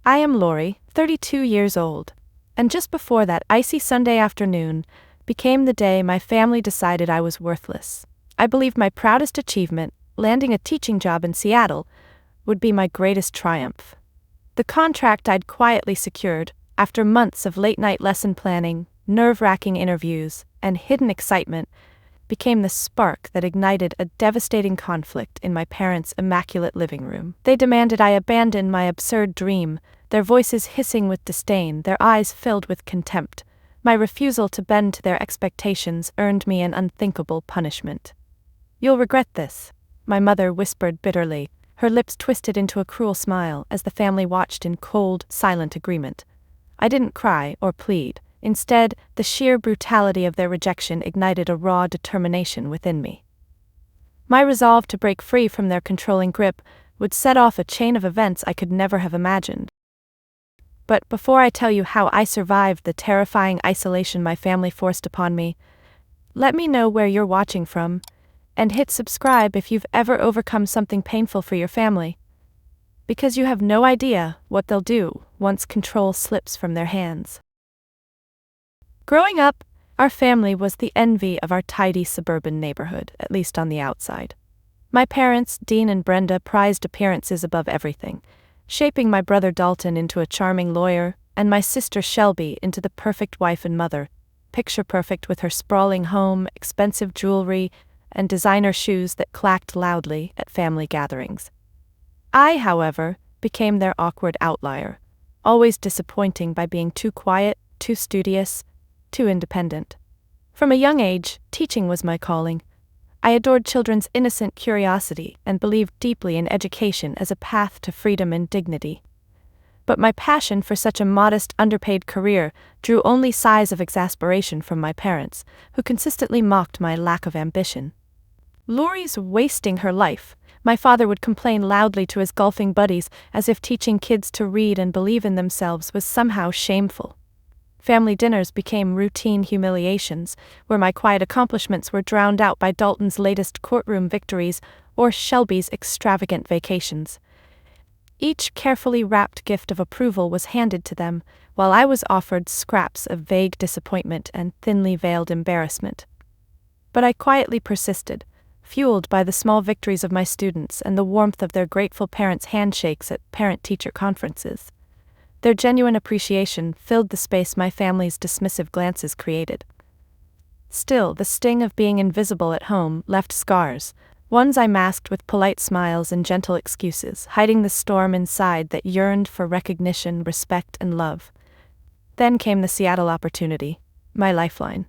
I am Lori, 32 years old, and just before that icy Sunday afternoon became the day my family decided I was worthless. I believed my proudest achievement, landing a teaching job in Seattle, would be my greatest triumph. The contract I'd quietly secured, after months of late-night lesson planning, nerve-wracking interviews, and hidden excitement, became the spark that ignited a devastating conflict in my parents' immaculate living room. They demanded I abandon my absurd dream, their voices hissing with disdain, their eyes filled with contempt. My refusal to bend to their expectations earned me an unthinkable punishment. "You'll regret this," my mother whispered bitterly, her lips twisted into a cruel smile as the family watched in cold, silent agreement. I didn't cry or plead. Instead, the sheer brutality of their rejection ignited a raw determination within me. My resolve to break free from their controlling grip would set off a chain of events I could never have imagined. But before I tell you how I survived the terrifying isolation my family forced upon me, let me know where you're watching from, and hit subscribe if you've ever overcome something painful for your family. Because you have no idea what they'll do once control slips from their hands. Growing up, our family was the envy of our tidy suburban neighborhood, at least on the outside. My parents, Dean and Brenda, prized appearances above everything, shaping my brother Dalton into a charming lawyer, and my sister Shelby into the perfect wife and mother, picture perfect with her sprawling home, expensive jewelry, and designer shoes that clacked loudly at family gatherings. I, however, became their awkward outlier, always disappointing by being too quiet, too studious, too independent. From a young age, teaching was my calling. I adored children's innocent curiosity and believed deeply in education as a path to freedom and dignity. But my passion for such a modest, underpaid career drew only sighs of exasperation from my parents, who consistently mocked my lack of ambition. "Lori's wasting her life," my father would complain loudly to his golfing buddies, as if teaching kids to read and believe in themselves was somehow shameful. Family dinners became routine humiliations, where my quiet accomplishments were drowned out by Dalton's latest courtroom victories or Shelby's extravagant vacations. Each carefully wrapped gift of approval was handed to them, while I was offered scraps of vague disappointment and thinly veiled embarrassment. But I quietly persisted, fueled by the small victories of my students and the warmth of their grateful parents' handshakes at parent-teacher conferences. Their genuine appreciation filled the space my family's dismissive glances created. Still, the sting of being invisible at home left scars, ones I masked with polite smiles and gentle excuses, hiding the storm inside that yearned for recognition, respect, and love. Then came the Seattle opportunity, my lifeline.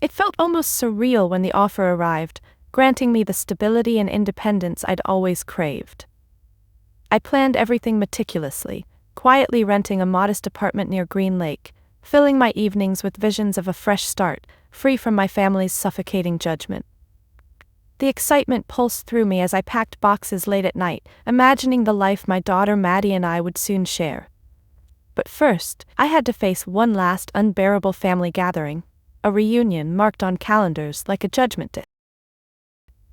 It felt almost surreal when the offer arrived, granting me the stability and independence I'd always craved. I planned everything meticulously, quietly renting a modest apartment near Green Lake, filling my evenings with visions of a fresh start, free from my family's suffocating judgment. The excitement pulsed through me as I packed boxes late at night, imagining the life my daughter Maddie and I would soon share. But first, I had to face one last unbearable family gathering, a reunion marked on calendars like a judgment day.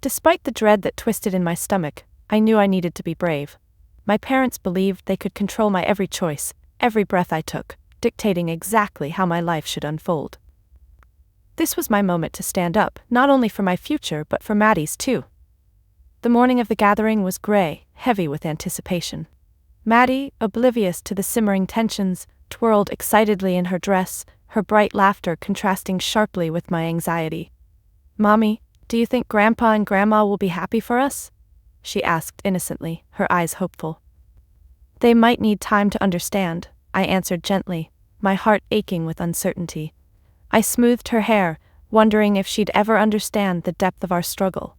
Despite the dread that twisted in my stomach, I knew I needed to be brave. My parents believed they could control my every choice, every breath I took, dictating exactly how my life should unfold. This was my moment to stand up, not only for my future but for Maddie's too. The morning of the gathering was gray, heavy with anticipation. Maddie, oblivious to the simmering tensions, twirled excitedly in her dress, her bright laughter contrasting sharply with my anxiety. "Mommy, do you think Grandpa and Grandma will be happy for us?" she asked innocently, her eyes hopeful. "They might need time to understand," I answered gently, my heart aching with uncertainty. I smoothed her hair, wondering if she'd ever understand the depth of our struggle.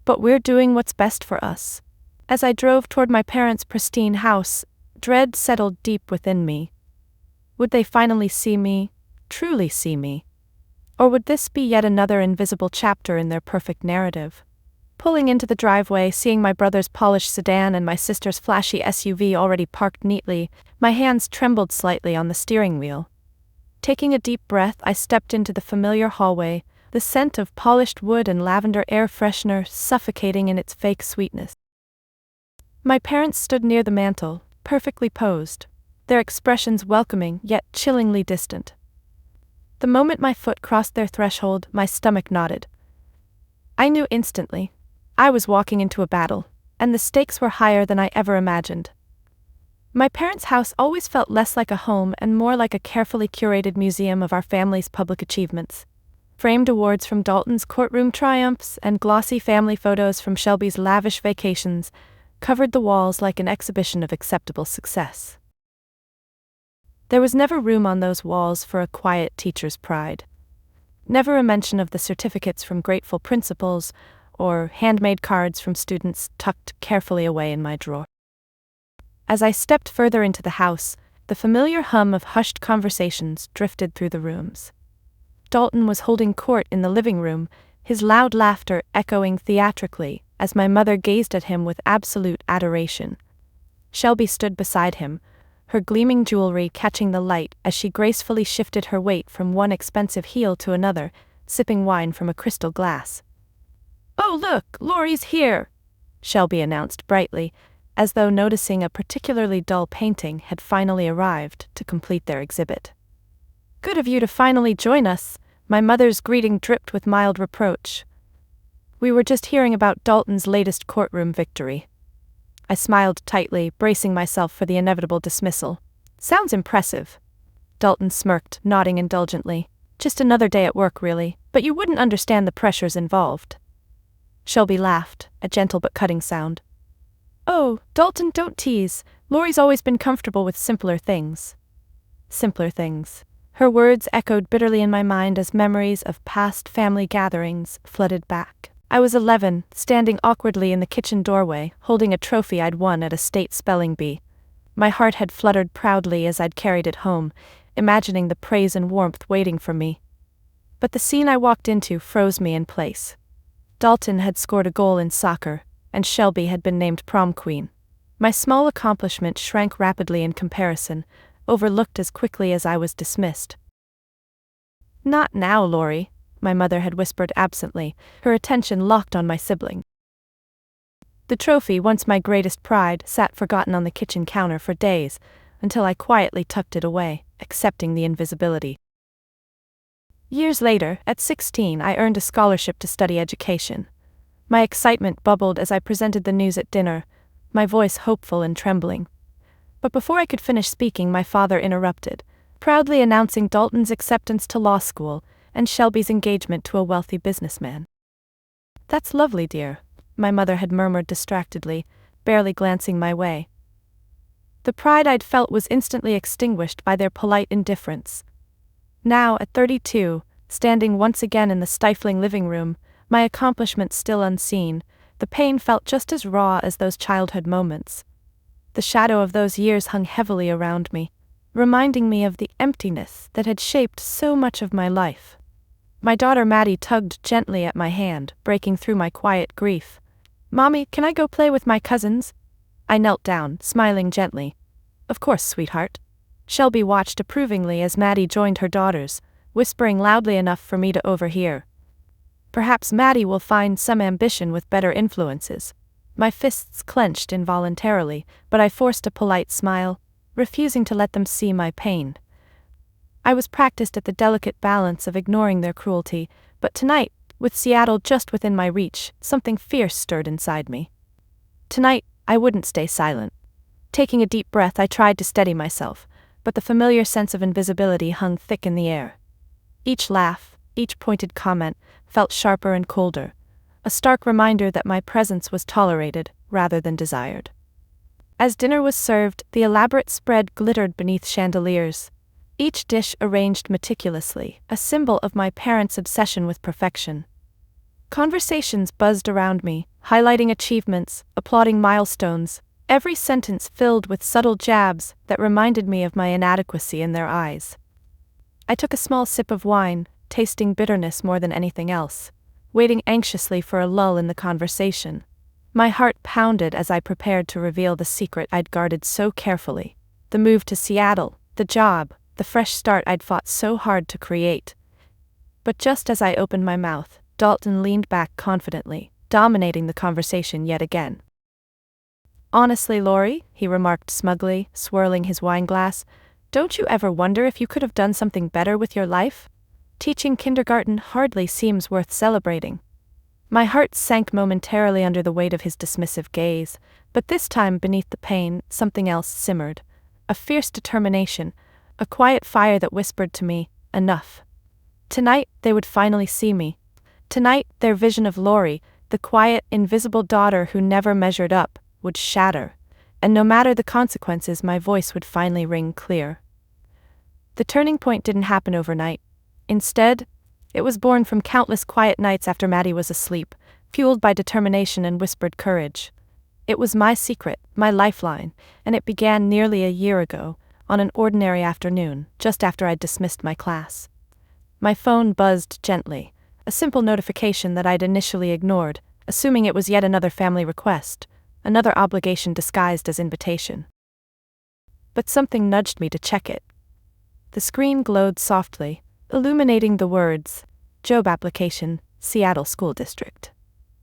"But we're doing what's best for us." As I drove toward my parents' pristine house, dread settled deep within me. Would they finally see me, truly see me? Or would this be yet another invisible chapter in their perfect narrative? Pulling into the driveway, seeing my brother's polished sedan and my sister's flashy SUV already parked neatly, my hands trembled slightly on the steering wheel. Taking a deep breath, I stepped into the familiar hallway, the scent of polished wood and lavender air freshener suffocating in its fake sweetness. My parents stood near the mantel, perfectly posed, their expressions welcoming yet chillingly distant. The moment my foot crossed their threshold, my stomach knotted. I knew instantly. I was walking into a battle, and the stakes were higher than I ever imagined. My parents' house always felt less like a home and more like a carefully curated museum of our family's public achievements. Framed awards from Dalton's courtroom triumphs and glossy family photos from Shelby's lavish vacations covered the walls like an exhibition of acceptable success. There was never room on those walls for a quiet teacher's pride. Never a mention of the certificates from grateful principals or handmade cards from students tucked carefully away in my drawer. As I stepped further into the house, the familiar hum of hushed conversations drifted through the rooms. Dalton was holding court in the living room, his loud laughter echoing theatrically as my mother gazed at him with absolute adoration. Shelby stood beside him, her gleaming jewelry catching the light as she gracefully shifted her weight from one expensive heel to another, sipping wine from a crystal glass. "Oh look, Laurie's here," Shelby announced brightly, as though noticing a particularly dull painting had finally arrived to complete their exhibit. "Good of you to finally join us," my mother's greeting dripped with mild reproach. "We were just hearing about Dalton's latest courtroom victory." I smiled tightly, bracing myself for the inevitable dismissal. "Sounds impressive." Dalton smirked, nodding indulgently. "Just another day at work, really, but you wouldn't understand the pressures involved." Shelby laughed, a gentle but cutting sound. "Oh, Dalton, don't tease. Laurie's always been comfortable with simpler things." Simpler things. Her words echoed bitterly in my mind as memories of past family gatherings flooded back. I was 11, standing awkwardly in the kitchen doorway, holding a trophy I'd won at a state spelling bee. My heart had fluttered proudly as I'd carried it home, imagining the praise and warmth waiting for me. But the scene I walked into froze me in place. Dalton had scored a goal in soccer, and Shelby had been named prom queen. My small accomplishment shrank rapidly in comparison, overlooked as quickly as I was dismissed. "Not now, Laurie," my mother had whispered absently, her attention locked on my sibling. The trophy, once my greatest pride, sat forgotten on the kitchen counter for days, until I quietly tucked it away, accepting the invisibility. Years later, at 16, I earned a scholarship to study education. My excitement bubbled as I presented the news at dinner, my voice hopeful and trembling. But before I could finish speaking, my father interrupted, proudly announcing Dalton's acceptance to law school and Shelby's engagement to a wealthy businessman. "That's lovely, dear," my mother had murmured distractedly, barely glancing my way. The pride I'd felt was instantly extinguished by their polite indifference. Now, at 32, standing once again in the stifling living room, my accomplishment still unseen, the pain felt just as raw as those childhood moments. The shadow of those years hung heavily around me, reminding me of the emptiness that had shaped so much of my life. My daughter Maddie tugged gently at my hand, breaking through my quiet grief. "Mommy, can I go play with my cousins?" I knelt down, smiling gently. "Of course, sweetheart." Shelby watched approvingly as Maddie joined her daughters, whispering loudly enough for me to overhear. "Perhaps Maddie will find some ambition with better influences." My fists clenched involuntarily, but I forced a polite smile, refusing to let them see my pain. I was practiced at the delicate balance of ignoring their cruelty, but tonight, with Seattle just within my reach, something fierce stirred inside me. Tonight, I wouldn't stay silent. Taking a deep breath, I tried to steady myself, but the familiar sense of invisibility hung thick in the air. Each laugh, each pointed comment, felt sharper and colder, a stark reminder that my presence was tolerated rather than desired. As dinner was served, the elaborate spread glittered beneath chandeliers, each dish arranged meticulously, a symbol of my parents' obsession with perfection. Conversations buzzed around me, highlighting achievements, applauding milestones, every sentence filled with subtle jabs that reminded me of my inadequacy in their eyes. I took a small sip of wine, tasting bitterness more than anything else, waiting anxiously for a lull in the conversation. My heart pounded as I prepared to reveal the secret I'd guarded so carefully. The move to Seattle, the job, the fresh start I'd fought so hard to create. But just as I opened my mouth, Dalton leaned back confidently, dominating the conversation yet again. "Honestly, Lori," he remarked smugly, swirling his wine glass, "don't you ever wonder if you could have done something better with your life? Teaching kindergarten hardly seems worth celebrating." My heart sank momentarily under the weight of his dismissive gaze, but this time beneath the pain, something else simmered. A fierce determination, a quiet fire that whispered to me, enough. Tonight, they would finally see me. Tonight, their vision of Lori, the quiet, invisible daughter who never measured up, would shatter, and no matter the consequences, my voice would finally ring clear. The turning point didn't happen overnight. Instead, it was born from countless quiet nights after Maddie was asleep, fueled by determination and whispered courage. It was my secret, my lifeline, and it began nearly a year ago, on an ordinary afternoon, just after I'd dismissed my class. My phone buzzed gently, a simple notification that I'd initially ignored, assuming it was yet another family request, another obligation disguised as invitation. But something nudged me to check it. The screen glowed softly, illuminating the words, "Job application, Seattle School District."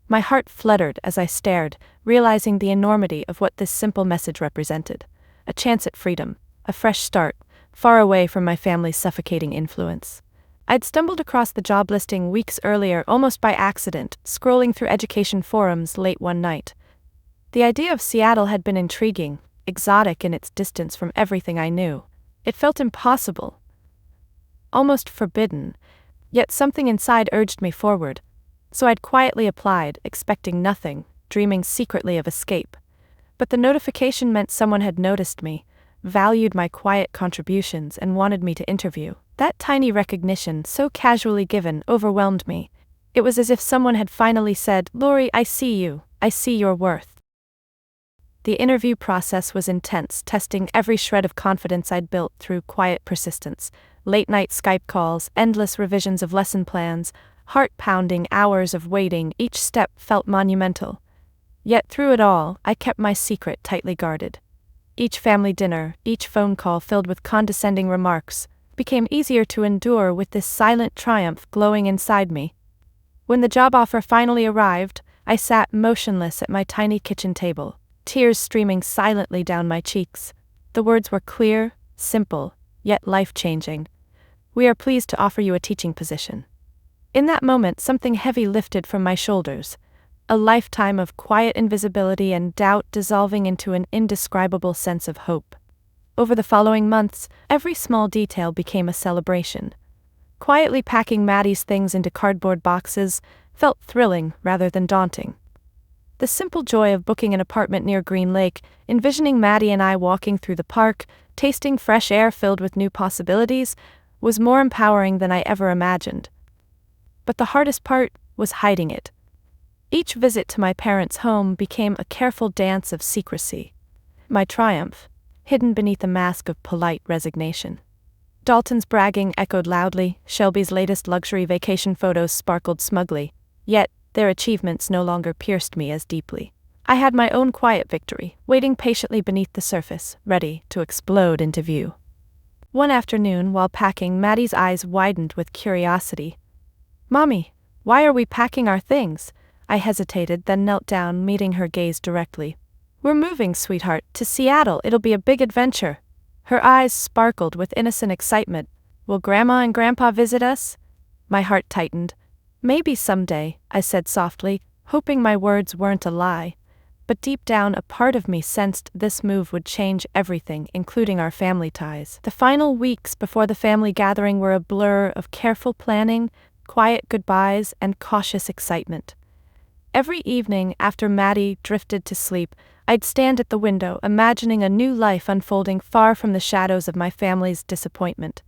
My heart fluttered as I stared, realizing the enormity of what this simple message represented. A chance at freedom, a fresh start, far away from my family's suffocating influence. I'd stumbled across the job listing weeks earlier almost by accident, scrolling through education forums late one night. The idea of Seattle had been intriguing, exotic in its distance from everything I knew. It felt impossible, almost forbidden, yet something inside urged me forward. So I'd quietly applied, expecting nothing, dreaming secretly of escape. But the notification meant someone had noticed me, valued my quiet contributions, and wanted me to interview. That tiny recognition, so casually given, overwhelmed me. It was as if someone had finally said, "Lori, I see you. I see your worth." The interview process was intense, testing every shred of confidence I'd built through quiet persistence. Late-night Skype calls, endless revisions of lesson plans, heart-pounding hours of waiting, each step felt monumental. Yet through it all, I kept my secret tightly guarded. Each family dinner, each phone call filled with condescending remarks, became easier to endure with this silent triumph glowing inside me. When the job offer finally arrived, I sat motionless at my tiny kitchen table, tears streaming silently down my cheeks. The words were clear, simple, yet life-changing. "We are pleased to offer you a teaching position." In that moment, something heavy lifted from my shoulders, a lifetime of quiet invisibility and doubt dissolving into an indescribable sense of hope. Over the following months, every small detail became a celebration. Quietly packing Maddie's things into cardboard boxes felt thrilling rather than daunting. The simple joy of booking an apartment near Green Lake, envisioning Maddie and I walking through the park, tasting fresh air filled with new possibilities, was more empowering than I ever imagined. But the hardest part was hiding it. Each visit to my parents' home became a careful dance of secrecy. My triumph, hidden beneath a mask of polite resignation. Dalton's bragging echoed loudly, Shelby's latest luxury vacation photos sparkled smugly, yet their achievements no longer pierced me as deeply. I had my own quiet victory, waiting patiently beneath the surface, ready to explode into view. One afternoon, while packing, Maddie's eyes widened with curiosity. "Mommy, why are we packing our things?" I hesitated, then knelt down, meeting her gaze directly. "We're moving, sweetheart, to Seattle. It'll be a big adventure." Her eyes sparkled with innocent excitement. "Will Grandma and Grandpa visit us?" My heart tightened. "Maybe someday," I said softly, hoping my words weren't a lie. But deep down, a part of me sensed this move would change everything, including our family ties. The final weeks before the family gathering were a blur of careful planning, quiet goodbyes, and cautious excitement. Every evening after Maddie drifted to sleep, I'd stand at the window, imagining a new life unfolding far from the shadows of my family's disappointment.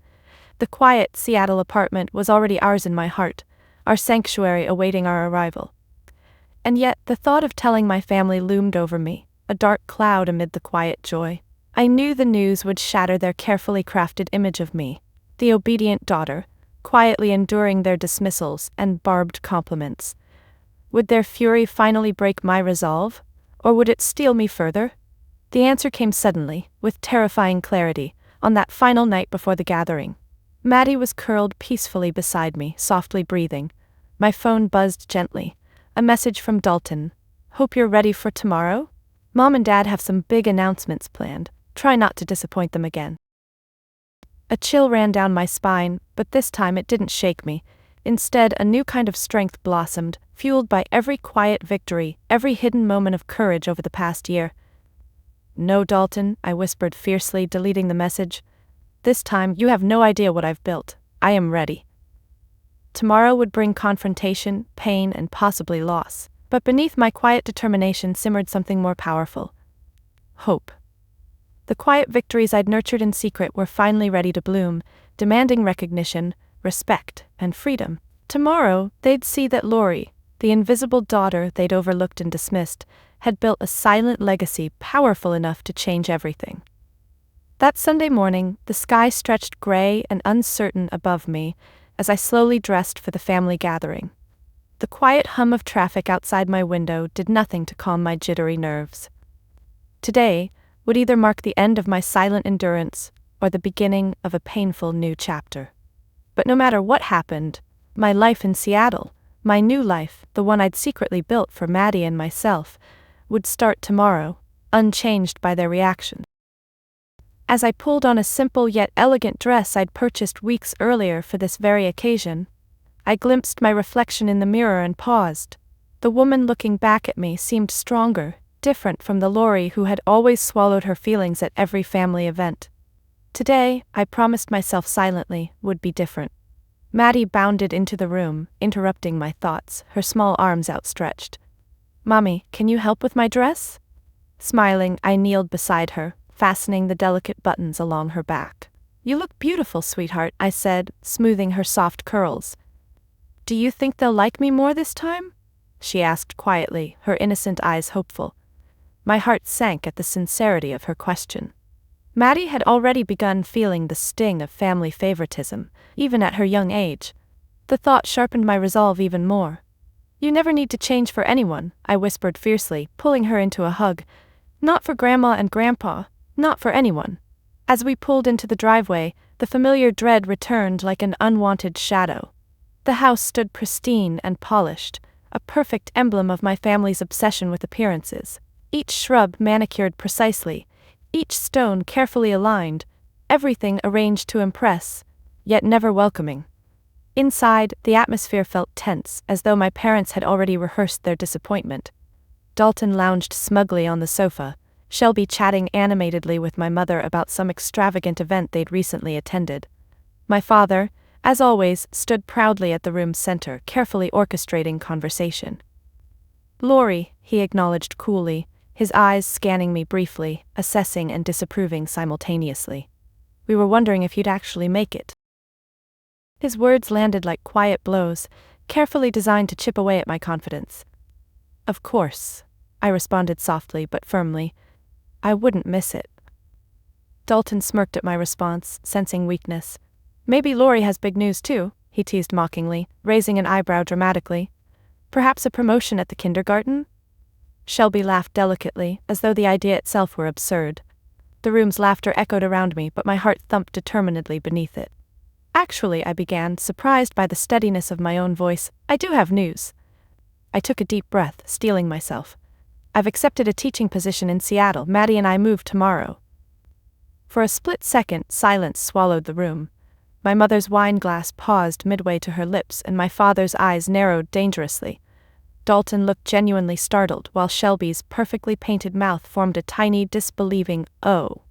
The quiet Seattle apartment was already ours in my heart, our sanctuary awaiting our arrival. And yet, the thought of telling my family loomed over me, a dark cloud amid the quiet joy. I knew the news would shatter their carefully crafted image of me, the obedient daughter, quietly enduring their dismissals and barbed compliments. Would their fury finally break my resolve, or would it steel me further? The answer came suddenly, with terrifying clarity, on that final night before the gathering. Maddie was curled peacefully beside me, softly breathing. My phone buzzed gently. A message from Dalton. "Hope you're ready for tomorrow?" Mom and Dad have some big announcements planned. Try not to disappoint them again. A chill ran down my spine, but this time it didn't shake me. Instead, a new kind of strength blossomed, fueled by every quiet victory, every hidden moment of courage over the past year. "No, Dalton," I whispered fiercely, deleting the message. "This time, you have no idea what I've built. I am ready." Tomorrow would bring confrontation, pain, and possibly loss. But beneath my quiet determination simmered something more powerful. Hope. The quiet victories I'd nurtured in secret were finally ready to bloom, demanding recognition, respect, and freedom. Tomorrow, they'd see that Lori, the invisible daughter they'd overlooked and dismissed, had built a silent legacy powerful enough to change everything. That Sunday morning, the sky stretched gray and uncertain above me as I slowly dressed for the family gathering. The quiet hum of traffic outside my window did nothing to calm my jittery nerves. Today would either mark the end of my silent endurance or the beginning of a painful new chapter. But no matter what happened, my life in Seattle, my new life, the one I'd secretly built for Maddie and myself, would start tomorrow, unchanged by their reaction. As I pulled on a simple yet elegant dress I'd purchased weeks earlier for this very occasion, I glimpsed my reflection in the mirror and paused. The woman looking back at me seemed stronger, different from the Lori who had always swallowed her feelings at every family event. Today, I promised myself silently, would be different. Maddie bounded into the room, interrupting my thoughts, her small arms outstretched. "Mommy, can you help with my dress?" Smiling, I kneeled beside her, fastening the delicate buttons along her back. "You look beautiful, sweetheart," I said, smoothing her soft curls. "Do you think they'll like me more this time?" she asked quietly, her innocent eyes hopeful. My heart sank at the sincerity of her question. Maddie had already begun feeling the sting of family favoritism, even at her young age. The thought sharpened my resolve even more. "You never need to change for anyone," I whispered fiercely, pulling her into a hug. "Not for Grandma and Grandpa, not for anyone." As we pulled into the driveway, the familiar dread returned like an unwanted shadow. The house stood pristine and polished, a perfect emblem of my family's obsession with appearances. Each shrub manicured precisely, each stone carefully aligned, everything arranged to impress, yet never welcoming. Inside, the atmosphere felt tense, as though my parents had already rehearsed their disappointment. Dalton lounged smugly on the sofa, Shelby chatting animatedly with my mother about some extravagant event they'd recently attended. My father, as always, stood proudly at the room's center, carefully orchestrating conversation. "Lori," he acknowledged coolly, his eyes scanning me briefly, assessing and disapproving simultaneously. "We were wondering if you'd actually make it." His words landed like quiet blows, carefully designed to chip away at my confidence. "Of course," I responded softly but firmly. "I wouldn't miss it." Dalton smirked at my response, sensing weakness. "Maybe Lori has big news too," he teased mockingly, raising an eyebrow dramatically. "Perhaps a promotion at the kindergarten?" Shelby laughed delicately, as though the idea itself were absurd. The room's laughter echoed around me, but my heart thumped determinedly beneath it. "Actually," I began, surprised by the steadiness of my own voice, "I do have news." I took a deep breath, steeling myself. "I've accepted a teaching position in Seattle. Maddie and I move tomorrow." For a split second, silence swallowed the room. My mother's wine glass paused midway to her lips and my father's eyes narrowed dangerously. Dalton looked genuinely startled, while Shelby's perfectly painted mouth formed a tiny, disbelieving "oh."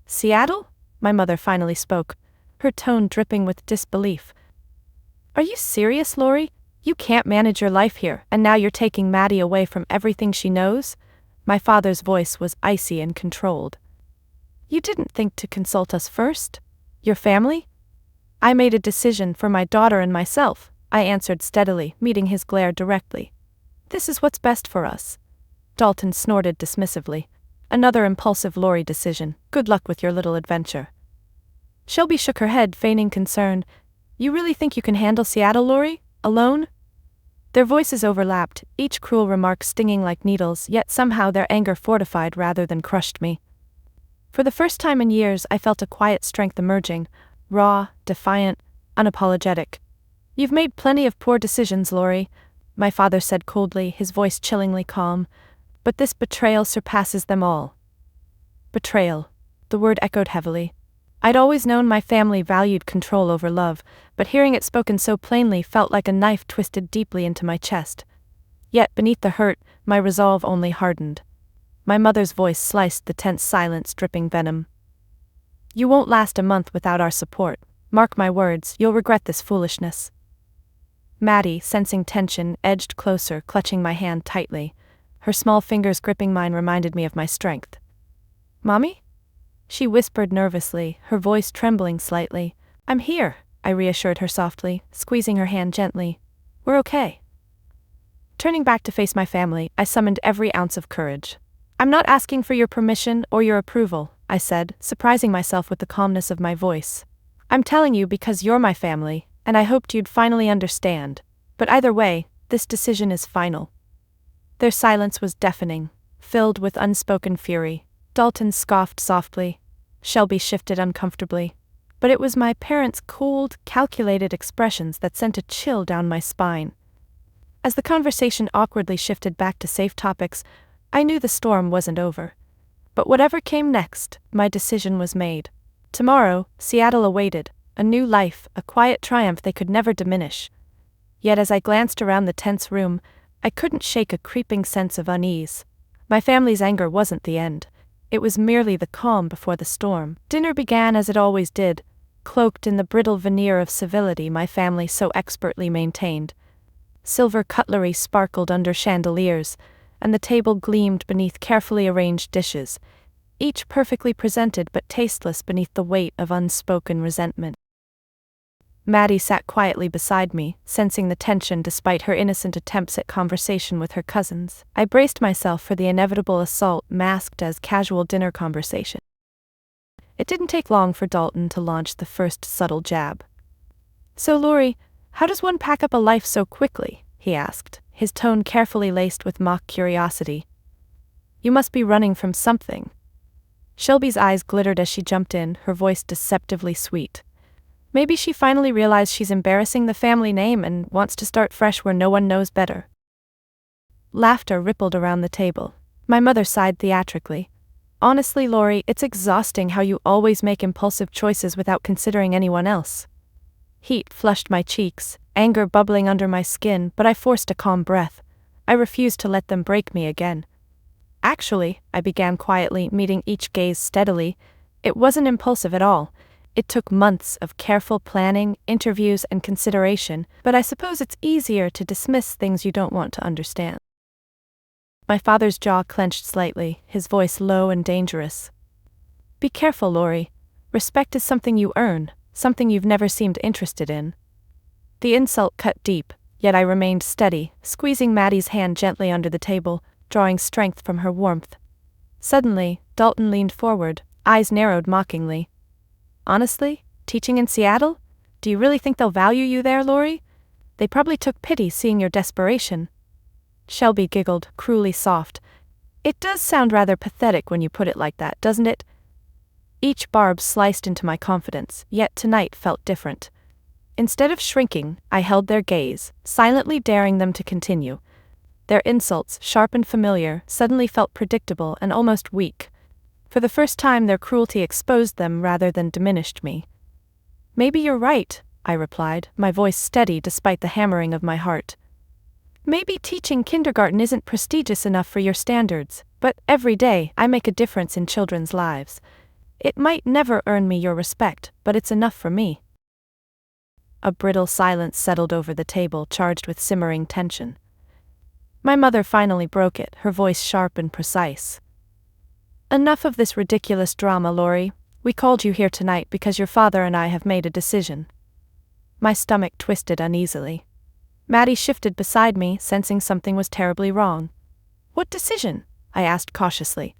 "Seattle?" my mother finally spoke, her tone dripping with disbelief. "Are you serious, Lori? You can't manage your life here, and now you're taking Maddie away from everything she knows?" My father's voice was icy and controlled. "You didn't think to consult us first? Your family?" "I made a decision for my daughter and myself," I answered steadily, meeting his glare directly. "This is what's best for us." Dalton snorted dismissively. "Another impulsive Lori decision. Good luck with your little adventure." Shelby shook her head, feigning concern. "You really think you can handle Seattle, Lori? Alone?" Their voices overlapped, each cruel remark stinging like needles, yet somehow their anger fortified rather than crushed me. For the first time in years, I felt a quiet strength emerging, raw, defiant, unapologetic. "You've made plenty of poor decisions, Lori," my father said coldly, his voice chillingly calm. But this betrayal surpasses them all. Betrayal. The word echoed heavily. I'd always known my family valued control over love, but hearing it spoken so plainly felt like a knife twisted deeply into my chest. Yet beneath the hurt, my resolve only hardened. My mother's voice sliced the tense silence, dripping venom. You won't last a month without our support. Mark my words, you'll regret this foolishness. Maddie, sensing tension, edged closer, clutching my hand tightly. Her small fingers gripping mine reminded me of my strength. Mommy? She whispered nervously, her voice trembling slightly. I'm here, I reassured her softly, squeezing her hand gently. We're okay. Turning back to face my family, I summoned every ounce of courage. I'm not asking for your permission or your approval, I said, surprising myself with the calmness of my voice. I'm telling you because you're my family, and I hoped you'd finally understand. But either way, this decision is final. Their silence was deafening, filled with unspoken fury. Dalton scoffed softly. Shelby shifted uncomfortably. But it was my parents' cold, calculated expressions that sent a chill down my spine. As the conversation awkwardly shifted back to safe topics, I knew the storm wasn't over. But whatever came next, my decision was made. Tomorrow, Seattle awaited, a new life, a quiet triumph they could never diminish. Yet as I glanced around the tense room, I couldn't shake a creeping sense of unease. My family's anger wasn't the end. It was merely the calm before the storm. Dinner began as it always did, cloaked in the brittle veneer of civility my family so expertly maintained. Silver cutlery sparkled under chandeliers, and the table gleamed beneath carefully arranged dishes, each perfectly presented but tasteless beneath the weight of unspoken resentment. Maddie sat quietly beside me, sensing the tension despite her innocent attempts at conversation with her cousins. I braced myself for the inevitable assault masked as casual dinner conversation. It didn't take long for Dalton to launch the first subtle jab. So Lori, how does one pack up a life so quickly? He asked, his tone carefully laced with mock curiosity. You must be running from something. Shelby's eyes glittered as she jumped in, her voice deceptively sweet. Maybe she finally realized she's embarrassing the family name and wants to start fresh where no one knows better. Laughter rippled around the table. My mother sighed theatrically. Honestly, Lori, it's exhausting how you always make impulsive choices without considering anyone else. Heat flushed my cheeks, anger bubbling under my skin, but I forced a calm breath. I refused to let them break me again. Actually, I began quietly, meeting each gaze steadily, it wasn't impulsive at all. It took months of careful planning, interviews, and consideration, but I suppose it's easier to dismiss things you don't want to understand. My father's jaw clenched slightly, his voice low and dangerous. Be careful, Lori. Respect is something you earn, something you've never seemed interested in. The insult cut deep, yet I remained steady, squeezing Maddie's hand gently under the table, drawing strength from her warmth. Suddenly, Dalton leaned forward, eyes narrowed mockingly. Honestly, teaching in Seattle? Do you really think they'll value you there, Lori? They probably took pity seeing your desperation. Shelby giggled, cruelly soft. It does sound rather pathetic when you put it like that, doesn't it? Each barb sliced into my confidence, yet tonight felt different. Instead of shrinking, I held their gaze, silently daring them to continue. Their insults, sharp and familiar, suddenly felt predictable and almost weak. For the first time their cruelty exposed them rather than diminished me. Maybe you're right, I replied, my voice steady despite the hammering of my heart. Maybe teaching kindergarten isn't prestigious enough for your standards, but every day I make a difference in children's lives. It might never earn me your respect, but it's enough for me. A brittle silence settled over the table, charged with simmering tension. My mother finally broke it, her voice sharp and precise. Enough of this ridiculous drama, Lori. We called you here tonight because your father and I have made a decision. My stomach twisted uneasily. Maddie shifted beside me, sensing something was terribly wrong. What decision? I asked cautiously.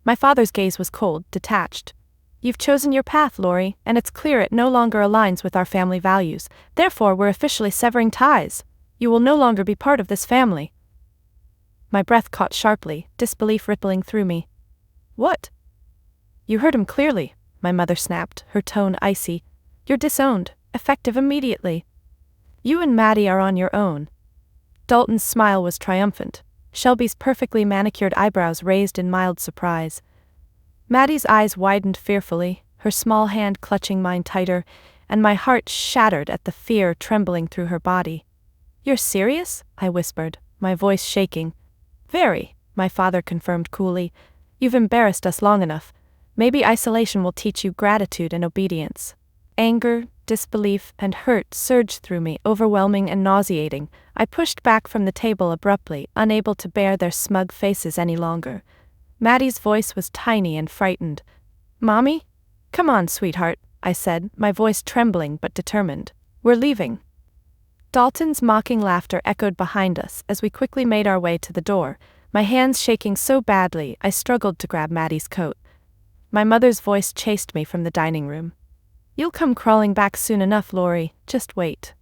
My father's gaze was cold, detached. You've chosen your path, Lori, and it's clear it no longer aligns with our family values. Therefore, we're officially severing ties. You will no longer be part of this family. My breath caught sharply, disbelief rippling through me. What? You heard him clearly, my mother snapped, her tone icy. You're disowned, effective immediately. You and Maddie are on your own. Dalton's smile was triumphant. Shelby's perfectly manicured eyebrows raised in mild surprise. Maddie's eyes widened fearfully, her small hand clutching mine tighter, and my heart shattered at the fear trembling through her body. "You're serious?" I whispered, my voice shaking. "Very," my father confirmed coolly. "You've embarrassed us long enough. Maybe isolation will teach you gratitude and obedience." Anger, disbelief, and hurt surged through me, overwhelming and nauseating. I pushed back from the table abruptly, unable to bear their smug faces any longer. Maddie's voice was tiny and frightened. "Mommy? Come on, sweetheart," I said, my voice trembling but determined. "We're leaving." Dalton's mocking laughter echoed behind us as we quickly made our way to the door, my hands shaking so badly I struggled to grab Maddie's coat. My mother's voice chased me from the dining room. "You'll come crawling back soon enough, Lori, just wait."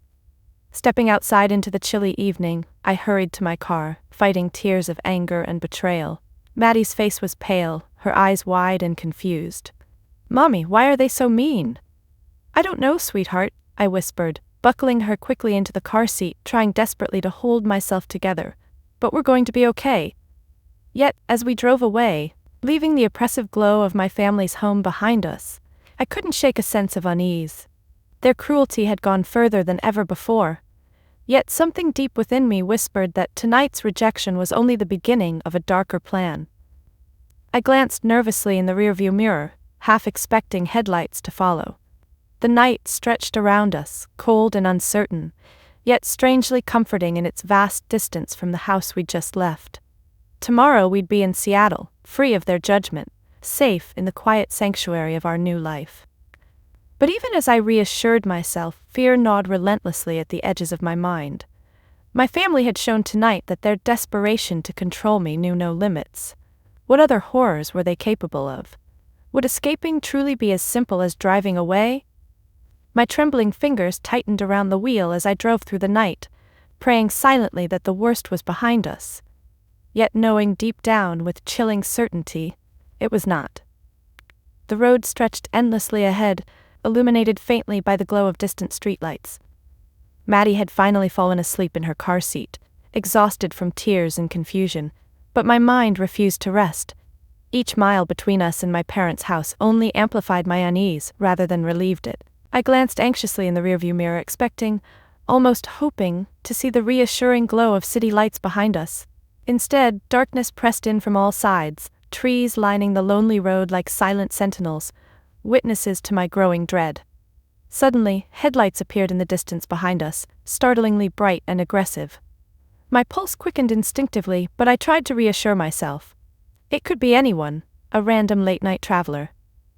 Stepping outside into the chilly evening, I hurried to my car, fighting tears of anger and betrayal. Maddie's face was pale, her eyes wide and confused. "Mommy, why are they so mean?" "I don't know, sweetheart," I whispered, buckling her quickly into the car seat, trying desperately to hold myself together. "But we're going to be okay." Yet, as we drove away, leaving the oppressive glow of my family's home behind us, I couldn't shake a sense of unease. Their cruelty had gone further than ever before. Yet something deep within me whispered that tonight's rejection was only the beginning of a darker plan. I glanced nervously in the rearview mirror, half expecting headlights to follow. The night stretched around us, cold and uncertain, yet strangely comforting in its vast distance from the house we'd just left. Tomorrow we'd be in Seattle, free of their judgment, safe in the quiet sanctuary of our new life. But even as I reassured myself, fear gnawed relentlessly at the edges of my mind. My family had shown tonight that their desperation to control me knew no limits. What other horrors were they capable of? Would escaping truly be as simple as driving away? My trembling fingers tightened around the wheel as I drove through the night, praying silently that the worst was behind us. Yet knowing deep down with chilling certainty, it was not. The road stretched endlessly ahead, illuminated faintly by the glow of distant streetlights. Maddie had finally fallen asleep in her car seat, exhausted from tears and confusion, but my mind refused to rest. Each mile between us and my parents' house only amplified my unease rather than relieved it. I glanced anxiously in the rearview mirror, expecting, almost hoping, to see the reassuring glow of city lights behind us. Instead, darkness pressed in from all sides, trees lining the lonely road like silent sentinels, witnesses to my growing dread. Suddenly, headlights appeared in the distance behind us, startlingly bright and aggressive. My pulse quickened instinctively, but I tried to reassure myself. It could be anyone, a random late-night traveler.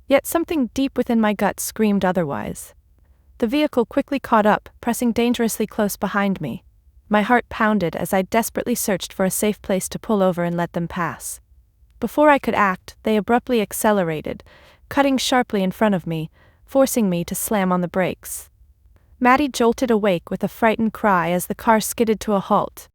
Yet something deep within my gut screamed otherwise. The vehicle quickly caught up, pressing dangerously close behind me. My heart pounded as I desperately searched for a safe place to pull over and let them pass. Before I could act, they abruptly accelerated, cutting sharply in front of me, forcing me to slam on the brakes. Maddie jolted awake with a frightened cry as the car skidded to a halt.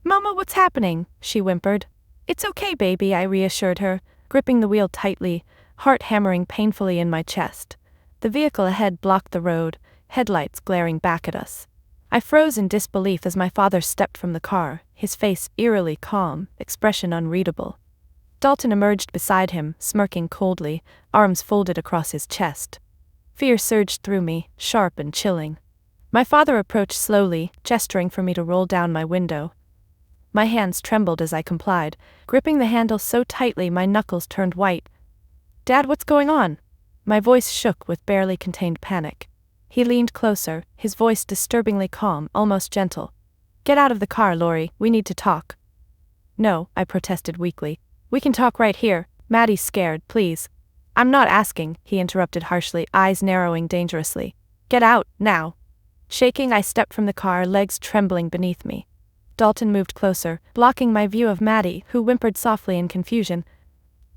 "Mama, what's happening?" she whimpered. "It's okay, baby," I reassured her, gripping the wheel tightly, heart hammering painfully in my chest. The vehicle ahead blocked the road, headlights glaring back at us. I froze in disbelief as my father stepped from the car, his face eerily calm, expression unreadable. Dalton emerged beside him, smirking coldly, arms folded across his chest. Fear surged through me, sharp and chilling. My father approached slowly, gesturing for me to roll down my window. My hands trembled as I complied, gripping the handle so tightly my knuckles turned white. "Dad, what's going on?" My voice shook with barely contained panic. He leaned closer, his voice disturbingly calm, almost gentle. "Get out of the car, Lori, we need to talk." "No," I protested weakly. "We can talk right here. Maddie's scared, please." "I'm not asking," he interrupted harshly, eyes narrowing dangerously. "Get out, now." Shaking, I stepped from the car, legs trembling beneath me. Dalton moved closer, blocking my view of Maddie, who whimpered softly in confusion.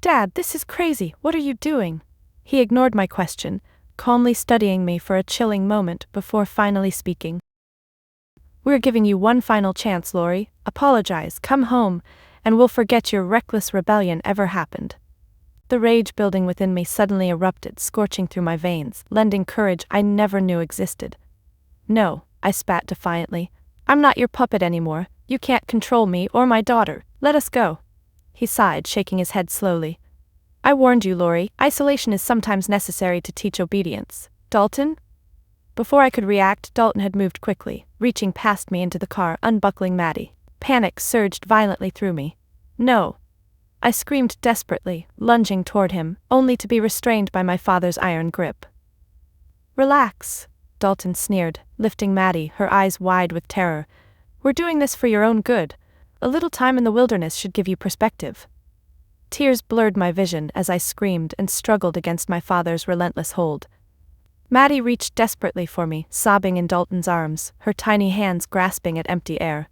"Dad, this is crazy, what are you doing?" He ignored my question, calmly studying me for a chilling moment before finally speaking. "We're giving you one final chance, Lori. Apologize, come home, and we'll forget your reckless rebellion ever happened." The rage building within me suddenly erupted, scorching through my veins, lending courage I never knew existed. "No," I spat defiantly. I'm not your puppet anymore. You can't control me or my daughter. Let us go. He sighed, shaking his head slowly. I warned you, Lori. Isolation is sometimes necessary to teach obedience. Dalton? Before I could react, Dalton had moved quickly, reaching past me into the car, unbuckling Maddie. Panic surged violently through me. No. I screamed desperately, lunging toward him, only to be restrained by my father's iron grip. Relax, Dalton sneered, lifting Maddie, her eyes wide with terror. We're doing this for your own good. A little time in the wilderness should give you perspective. Tears blurred my vision as I screamed and struggled against my father's relentless hold. Maddie reached desperately for me, sobbing in Dalton's arms, her tiny hands grasping at empty air.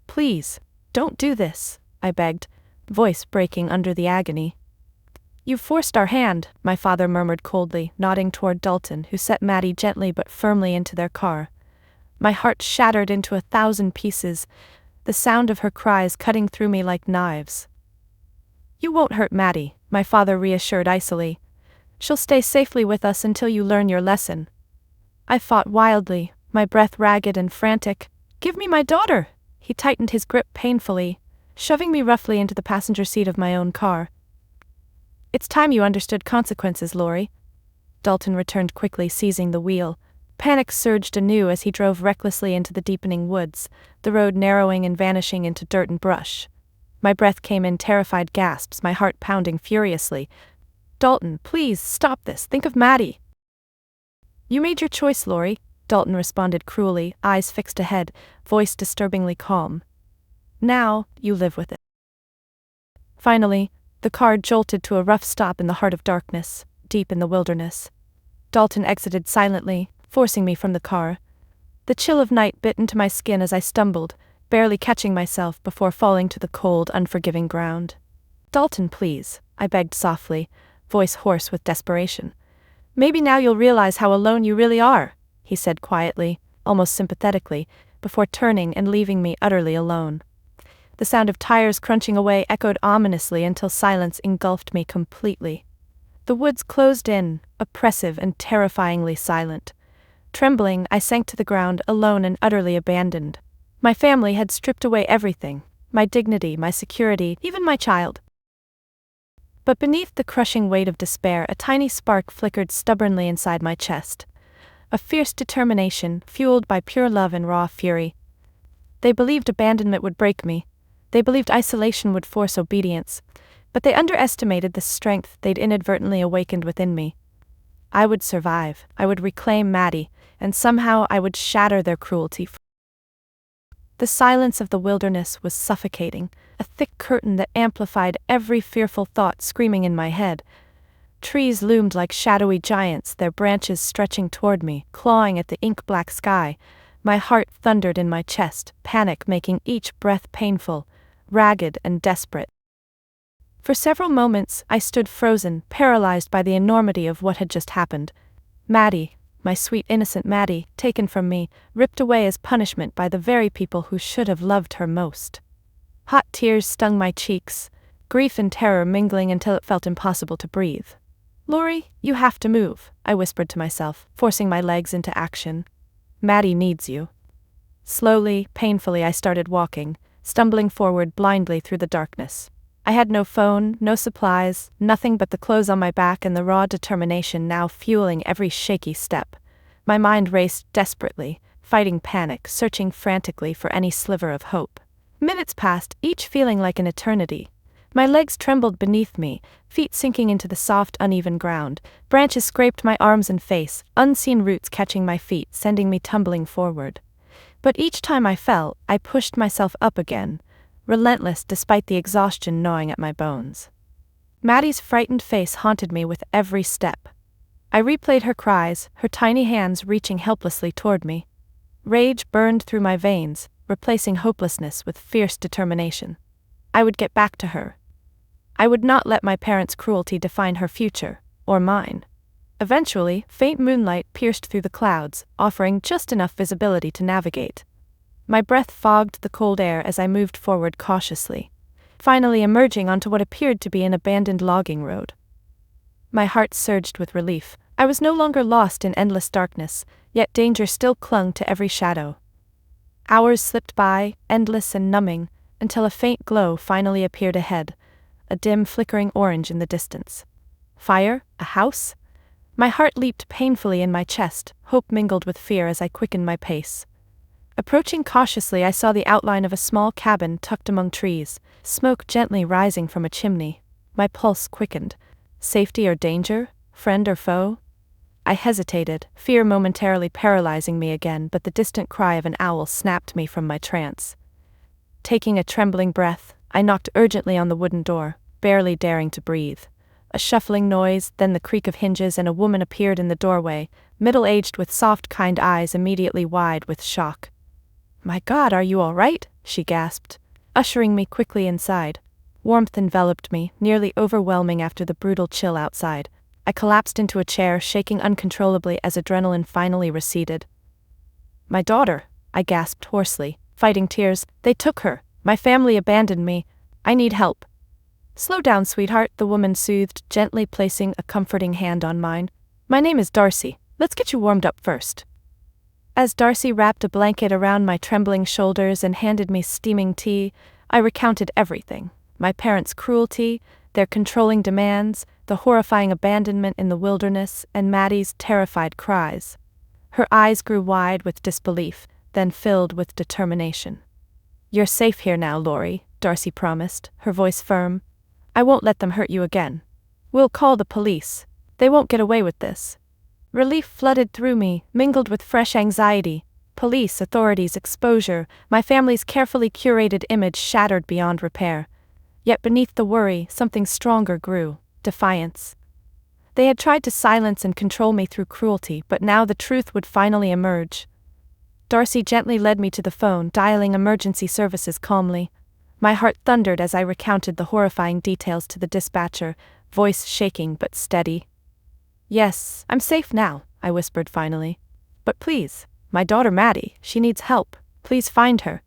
Please, don't do this, I begged, voice breaking under the agony. You forced our hand, my father murmured coldly, nodding toward Dalton, who set Maddie gently but firmly into their car. My heart shattered into 1,000 pieces, the sound of her cries cutting through me like knives. You won't hurt Maddie, my father reassured icily. She'll stay safely with us until you learn your lesson. I fought wildly, my breath ragged and frantic. Give me my daughter! He tightened his grip painfully, shoving me roughly into the passenger seat of my own car. It's time you understood consequences, Lori. Dalton returned quickly, seizing the wheel. Panic surged anew as he drove recklessly into the deepening woods, the road narrowing and vanishing into dirt and brush. My breath came in terrified gasps, my heart pounding furiously. Dalton, please, stop this. Think of Maddie. You made your choice, Lori, Dalton responded cruelly, eyes fixed ahead, voice disturbingly calm. Now, you live with it. Finally, the car jolted to a rough stop in the heart of darkness, deep in the wilderness. Dalton exited silently, forcing me from the car. The chill of night bit into my skin as I stumbled, barely catching myself before falling to the cold, unforgiving ground. Dalton, please, I begged softly, voice hoarse with desperation. Maybe now you'll realize how alone you really are, he said quietly, almost sympathetically, before turning and leaving me utterly alone. The sound of tires crunching away echoed ominously until silence engulfed me completely. The woods closed in, oppressive and terrifyingly silent. Trembling, I sank to the ground, alone and utterly abandoned. My family had stripped away everything, my dignity, my security, even my child. But beneath the crushing weight of despair, a tiny spark flickered stubbornly inside my chest. A fierce determination, fueled by pure love and raw fury. They believed abandonment would break me. They believed isolation would force obedience. But they underestimated the strength they'd inadvertently awakened within me. I would survive, I would reclaim Maddie, and somehow I would shatter their cruelty. The silence of the wilderness was suffocating, a thick curtain that amplified every fearful thought screaming in my head. Trees loomed like shadowy giants, their branches stretching toward me, clawing at the ink-black sky. My heart thundered in my chest, panic making each breath painful, ragged and desperate. For several moments, I stood frozen, paralyzed by the enormity of what had just happened. Maddie, my sweet innocent Maddie, taken from me, ripped away as punishment by the very people who should have loved her most. Hot tears stung my cheeks, grief and terror mingling until it felt impossible to breathe. Lori, you have to move, I whispered to myself, forcing my legs into action. Maddie needs you. Slowly, painfully I started walking, stumbling forward blindly through the darkness. I had no phone, no supplies, nothing but the clothes on my back and the raw determination now fueling every shaky step. My mind raced desperately, fighting panic, searching frantically for any sliver of hope. Minutes passed, each feeling like an eternity. My legs trembled beneath me, feet sinking into the soft, uneven ground. Branches scraped my arms and face, unseen roots catching my feet, sending me tumbling forward. But each time I fell, I pushed myself up again, relentless despite the exhaustion gnawing at my bones. Maddie's frightened face haunted me with every step. I replayed her cries, her tiny hands reaching helplessly toward me. Rage burned through my veins, replacing hopelessness with fierce determination. I would get back to her. I would not let my parents' cruelty define her future, or mine. Eventually, faint moonlight pierced through the clouds, offering just enough visibility to navigate. My breath fogged the cold air as I moved forward cautiously, finally emerging onto what appeared to be an abandoned logging road. My heart surged with relief. I was no longer lost in endless darkness, yet danger still clung to every shadow. Hours slipped by, endless and numbing, until a faint glow finally appeared ahead, a dim flickering orange in the distance. Fire? A house? My heart leaped painfully in my chest, hope mingled with fear as I quickened my pace. Approaching cautiously, I saw the outline of a small cabin tucked among trees, smoke gently rising from a chimney. My pulse quickened. Safety or danger? Friend or foe? I hesitated, fear momentarily paralyzing me again, but the distant cry of an owl snapped me from my trance. Taking a trembling breath, I knocked urgently on the wooden door, barely daring to breathe. A shuffling noise, then the creak of hinges, and a woman appeared in the doorway, middle-aged with soft, kind eyes immediately wide with shock. "My God, are you all right?" she gasped, ushering me quickly inside. Warmth enveloped me, nearly overwhelming after the brutal chill outside. I collapsed into a chair, shaking uncontrollably as adrenaline finally receded. "My daughter," I gasped hoarsely, fighting tears. "They took her. My family abandoned me. I need help." "Slow down, sweetheart," the woman soothed, gently placing a comforting hand on mine. "My name is Darcy. Let's get you warmed up first." As Darcy wrapped a blanket around my trembling shoulders and handed me steaming tea, I recounted everything. My parents' cruelty, their controlling demands, the horrifying abandonment in the wilderness, and Maddie's terrified cries. Her eyes grew wide with disbelief, then filled with determination. "You're safe here now, Lori," Darcy promised, her voice firm. "I won't let them hurt you again. We'll call the police. They won't get away with this." Relief flooded through me, mingled with fresh anxiety. Police, authorities, exposure, my family's carefully curated image shattered beyond repair. Yet beneath the worry, something stronger grew: defiance. They had tried to silence and control me through cruelty, but now the truth would finally emerge. Darcy gently led me to the phone, dialing emergency services calmly. My heart thundered as I recounted the horrifying details to the dispatcher, voice shaking but steady. "Yes, I'm safe now," I whispered finally. "But please, my daughter Maddie, she needs help. Please find her."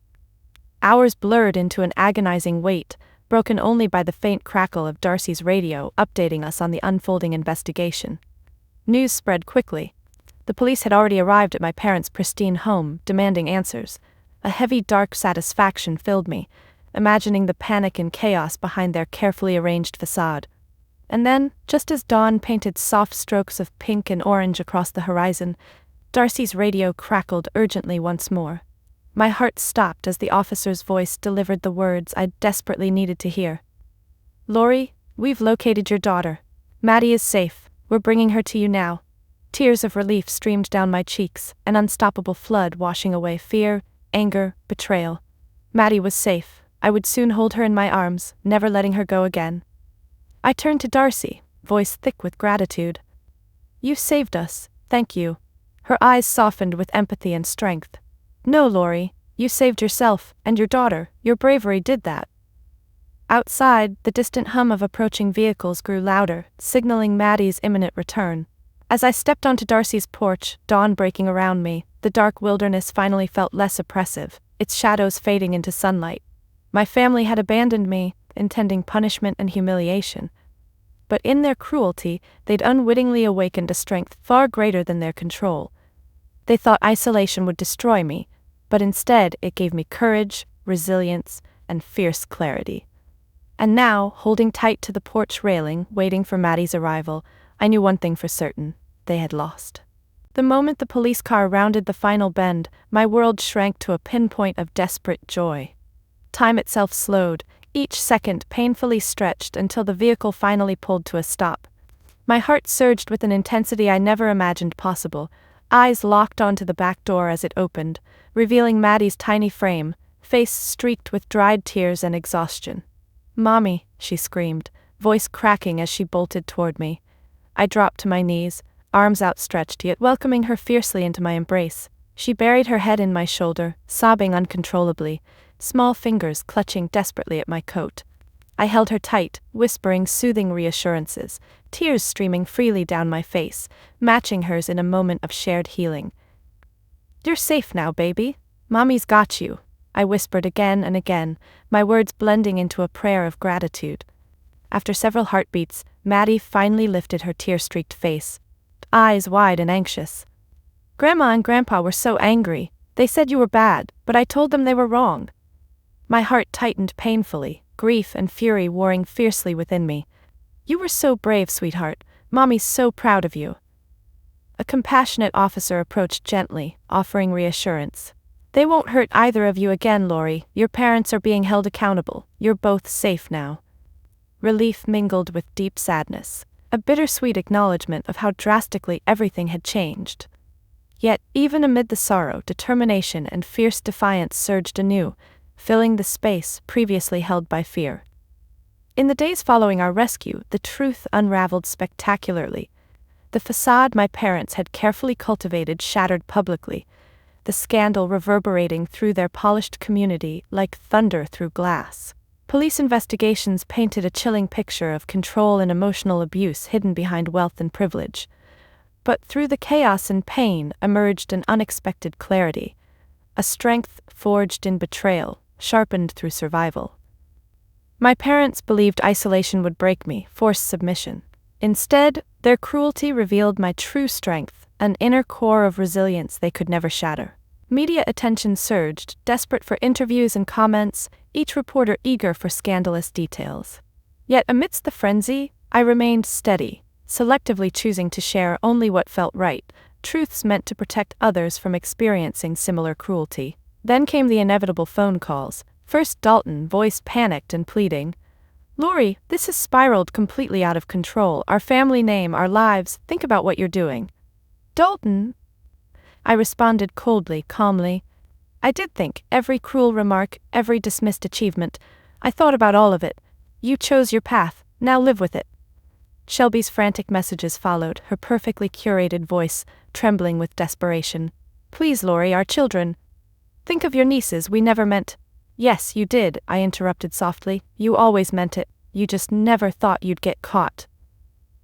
Hours blurred into an agonizing wait, broken only by the faint crackle of Darcy's radio updating us on the unfolding investigation. News spread quickly. The police had already arrived at my parents' pristine home, demanding answers. A heavy, dark satisfaction filled me, imagining the panic and chaos behind their carefully arranged facade. And then, just as dawn painted soft strokes of pink and orange across the horizon, Darcy's radio crackled urgently once more. My heart stopped as the officer's voice delivered the words I desperately needed to hear. "Lori, we've located your daughter. Maddie is safe. We're bringing her to you now." Tears of relief streamed down my cheeks, an unstoppable flood washing away fear, anger, betrayal. Maddie was safe. I would soon hold her in my arms, never letting her go again. I turned to Darcy, voice thick with gratitude. "You saved us, thank you." Her eyes softened with empathy and strength. "No, Lori, you saved yourself, and your daughter. Your bravery did that." Outside, the distant hum of approaching vehicles grew louder, signaling Maddie's imminent return. As I stepped onto Darcy's porch, dawn breaking around me, the dark wilderness finally felt less oppressive, its shadows fading into sunlight. My family had abandoned me, intending punishment and humiliation. But in their cruelty, they'd unwittingly awakened a strength far greater than their control. They thought isolation would destroy me, but instead it gave me courage, resilience, and fierce clarity. And now, holding tight to the porch railing, waiting for Maddie's arrival, I knew one thing for certain: they had lost. The moment the police car rounded the final bend, my world shrank to a pinpoint of desperate joy. Time itself slowed, each second painfully stretched until the vehicle finally pulled to a stop. My heart surged with an intensity I never imagined possible. Eyes locked onto the back door as it opened, revealing Maddie's tiny frame, face streaked with dried tears and exhaustion. "Mommy," she screamed, voice cracking as she bolted toward me. I dropped to my knees, arms outstretched yet welcoming her fiercely into my embrace. She buried her head in my shoulder, sobbing uncontrollably, small fingers clutching desperately at my coat. I held her tight, whispering soothing reassurances, tears streaming freely down my face, matching hers in a moment of shared healing. "You're safe now, baby. Mommy's got you," I whispered again and again, my words blending into a prayer of gratitude. After several heartbeats, Maddie finally lifted her tear-streaked face, eyes wide and anxious. "Grandma and Grandpa were so angry. They said you were bad, but I told them they were wrong. My heart tightened painfully, grief and fury warring fiercely within me. You were so brave, sweetheart. Mommy's so proud of you. A compassionate officer approached gently, offering reassurance. They won't hurt either of you again, Lori. Your parents are being held accountable. You're both safe now. Relief mingled with deep sadness, a bittersweet acknowledgement of how drastically everything had changed. Yet, even amid the sorrow, determination and fierce defiance surged anew, filling the space previously held by fear. In the days following our rescue, the truth unraveled spectacularly. The facade my parents had carefully cultivated shattered publicly, the scandal reverberating through their polished community like thunder through glass. Police investigations painted a chilling picture of control and emotional abuse hidden behind wealth and privilege. But through the chaos and pain emerged an unexpected clarity, a strength forged in betrayal, sharpened through survival. My parents believed isolation would break me, force submission. Instead, their cruelty revealed my true strength, an inner core of resilience they could never shatter. Media attention surged, desperate for interviews and comments, each reporter eager for scandalous details. Yet amidst the frenzy, I remained steady, selectively choosing to share only what felt right, truths meant to protect others from experiencing similar cruelty. Then came the inevitable phone calls. First Dalton, voice panicked and pleading. Lori, this has spiraled completely out of control. Our family name, our lives, think about what you're doing. Dalton? I responded coldly, calmly. I did think, every cruel remark, every dismissed achievement. I thought about all of it. You chose your path, now live with it. Shelby's frantic messages followed, her perfectly curated voice trembling with desperation. Please, Lori, our children. Think of your nieces, we never meant. Yes, you did, I interrupted softly. You always meant it. You just never thought you'd get caught.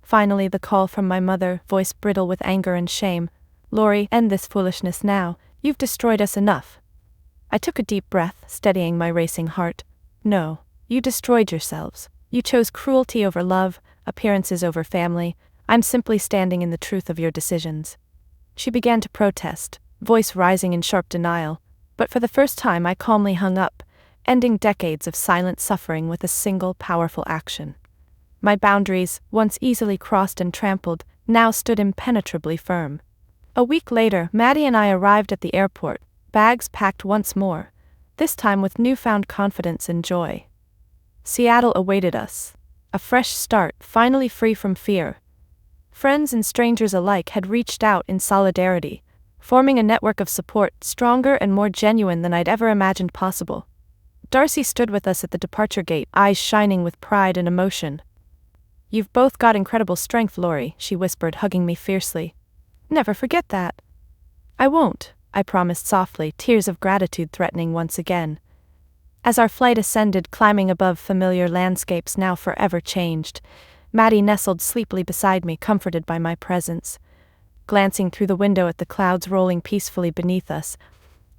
Finally, the call from my mother, voice brittle with anger and shame. Lori, end this foolishness now. You've destroyed us enough. I took a deep breath, steadying my racing heart. No, you destroyed yourselves. You chose cruelty over love, appearances over family. I'm simply standing in the truth of your decisions. She began to protest, voice rising in sharp denial. But for the first time I calmly hung up, ending decades of silent suffering with a single powerful action. My boundaries, once easily crossed and trampled, now stood impenetrably firm. A week later, Maddie and I arrived at the airport, bags packed once more, this time with newfound confidence and joy. Seattle awaited us, a fresh start, finally free from fear. Friends and strangers alike had reached out in solidarity, forming a network of support stronger and more genuine than I'd ever imagined possible. Darcy stood with us at the departure gate, eyes shining with pride and emotion. You've both got incredible strength, Lori, she whispered, hugging me fiercely. Never forget that. I won't, I promised softly, tears of gratitude threatening once again. As our flight ascended, climbing above familiar landscapes now forever changed, Maddie nestled sleepily beside me, comforted by my presence. Glancing through the window at the clouds rolling peacefully beneath us,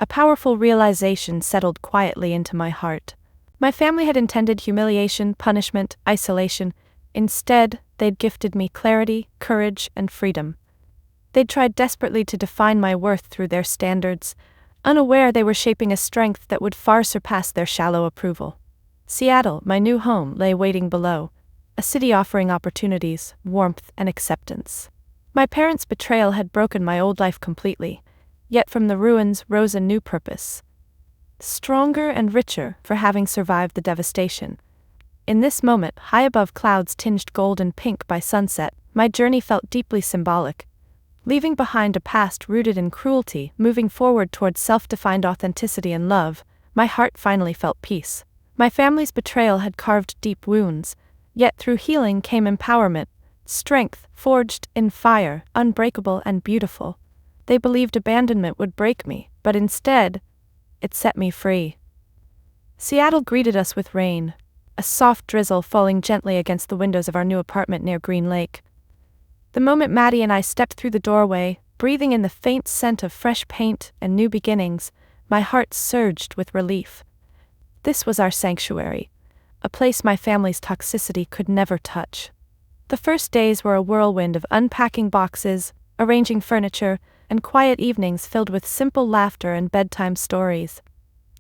a powerful realization settled quietly into my heart. My family had intended humiliation, punishment, isolation. Instead, they'd gifted me clarity, courage, and freedom. They'd tried desperately to define my worth through their standards, unaware they were shaping a strength that would far surpass their shallow approval. Seattle, my new home, lay waiting below, a city offering opportunities, warmth, and acceptance. My parents' betrayal had broken my old life completely, yet from the ruins rose a new purpose. Stronger and richer for having survived the devastation. In this moment, high above clouds tinged gold and pink by sunset, my journey felt deeply symbolic. Leaving behind a past rooted in cruelty, moving forward towards self-defined authenticity and love, my heart finally felt peace. My family's betrayal had carved deep wounds, yet through healing came empowerment, strength forged in fire, unbreakable and beautiful. They believed abandonment would break me, but instead, it set me free. Seattle greeted us with rain, a soft drizzle falling gently against the windows of our new apartment near Green Lake. The moment Maddie and I stepped through the doorway, breathing in the faint scent of fresh paint and new beginnings, my heart surged with relief. This was our sanctuary, a place my family's toxicity could never touch. The first days were a whirlwind of unpacking boxes, arranging furniture, and quiet evenings filled with simple laughter and bedtime stories.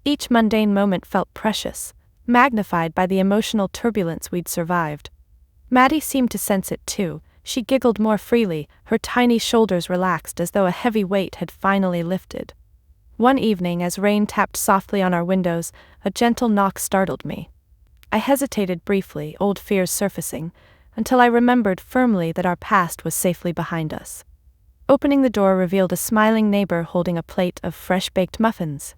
Each mundane moment felt precious, magnified by the emotional turbulence we'd survived. Maddie seemed to sense it too. She giggled more freely, her tiny shoulders relaxed as though a heavy weight had finally lifted. One evening, as rain tapped softly on our windows, a gentle knock startled me. I hesitated briefly, old fears surfacing, until I remembered firmly that our past was safely behind us. Opening the door revealed a smiling neighbor holding a plate of fresh-baked muffins.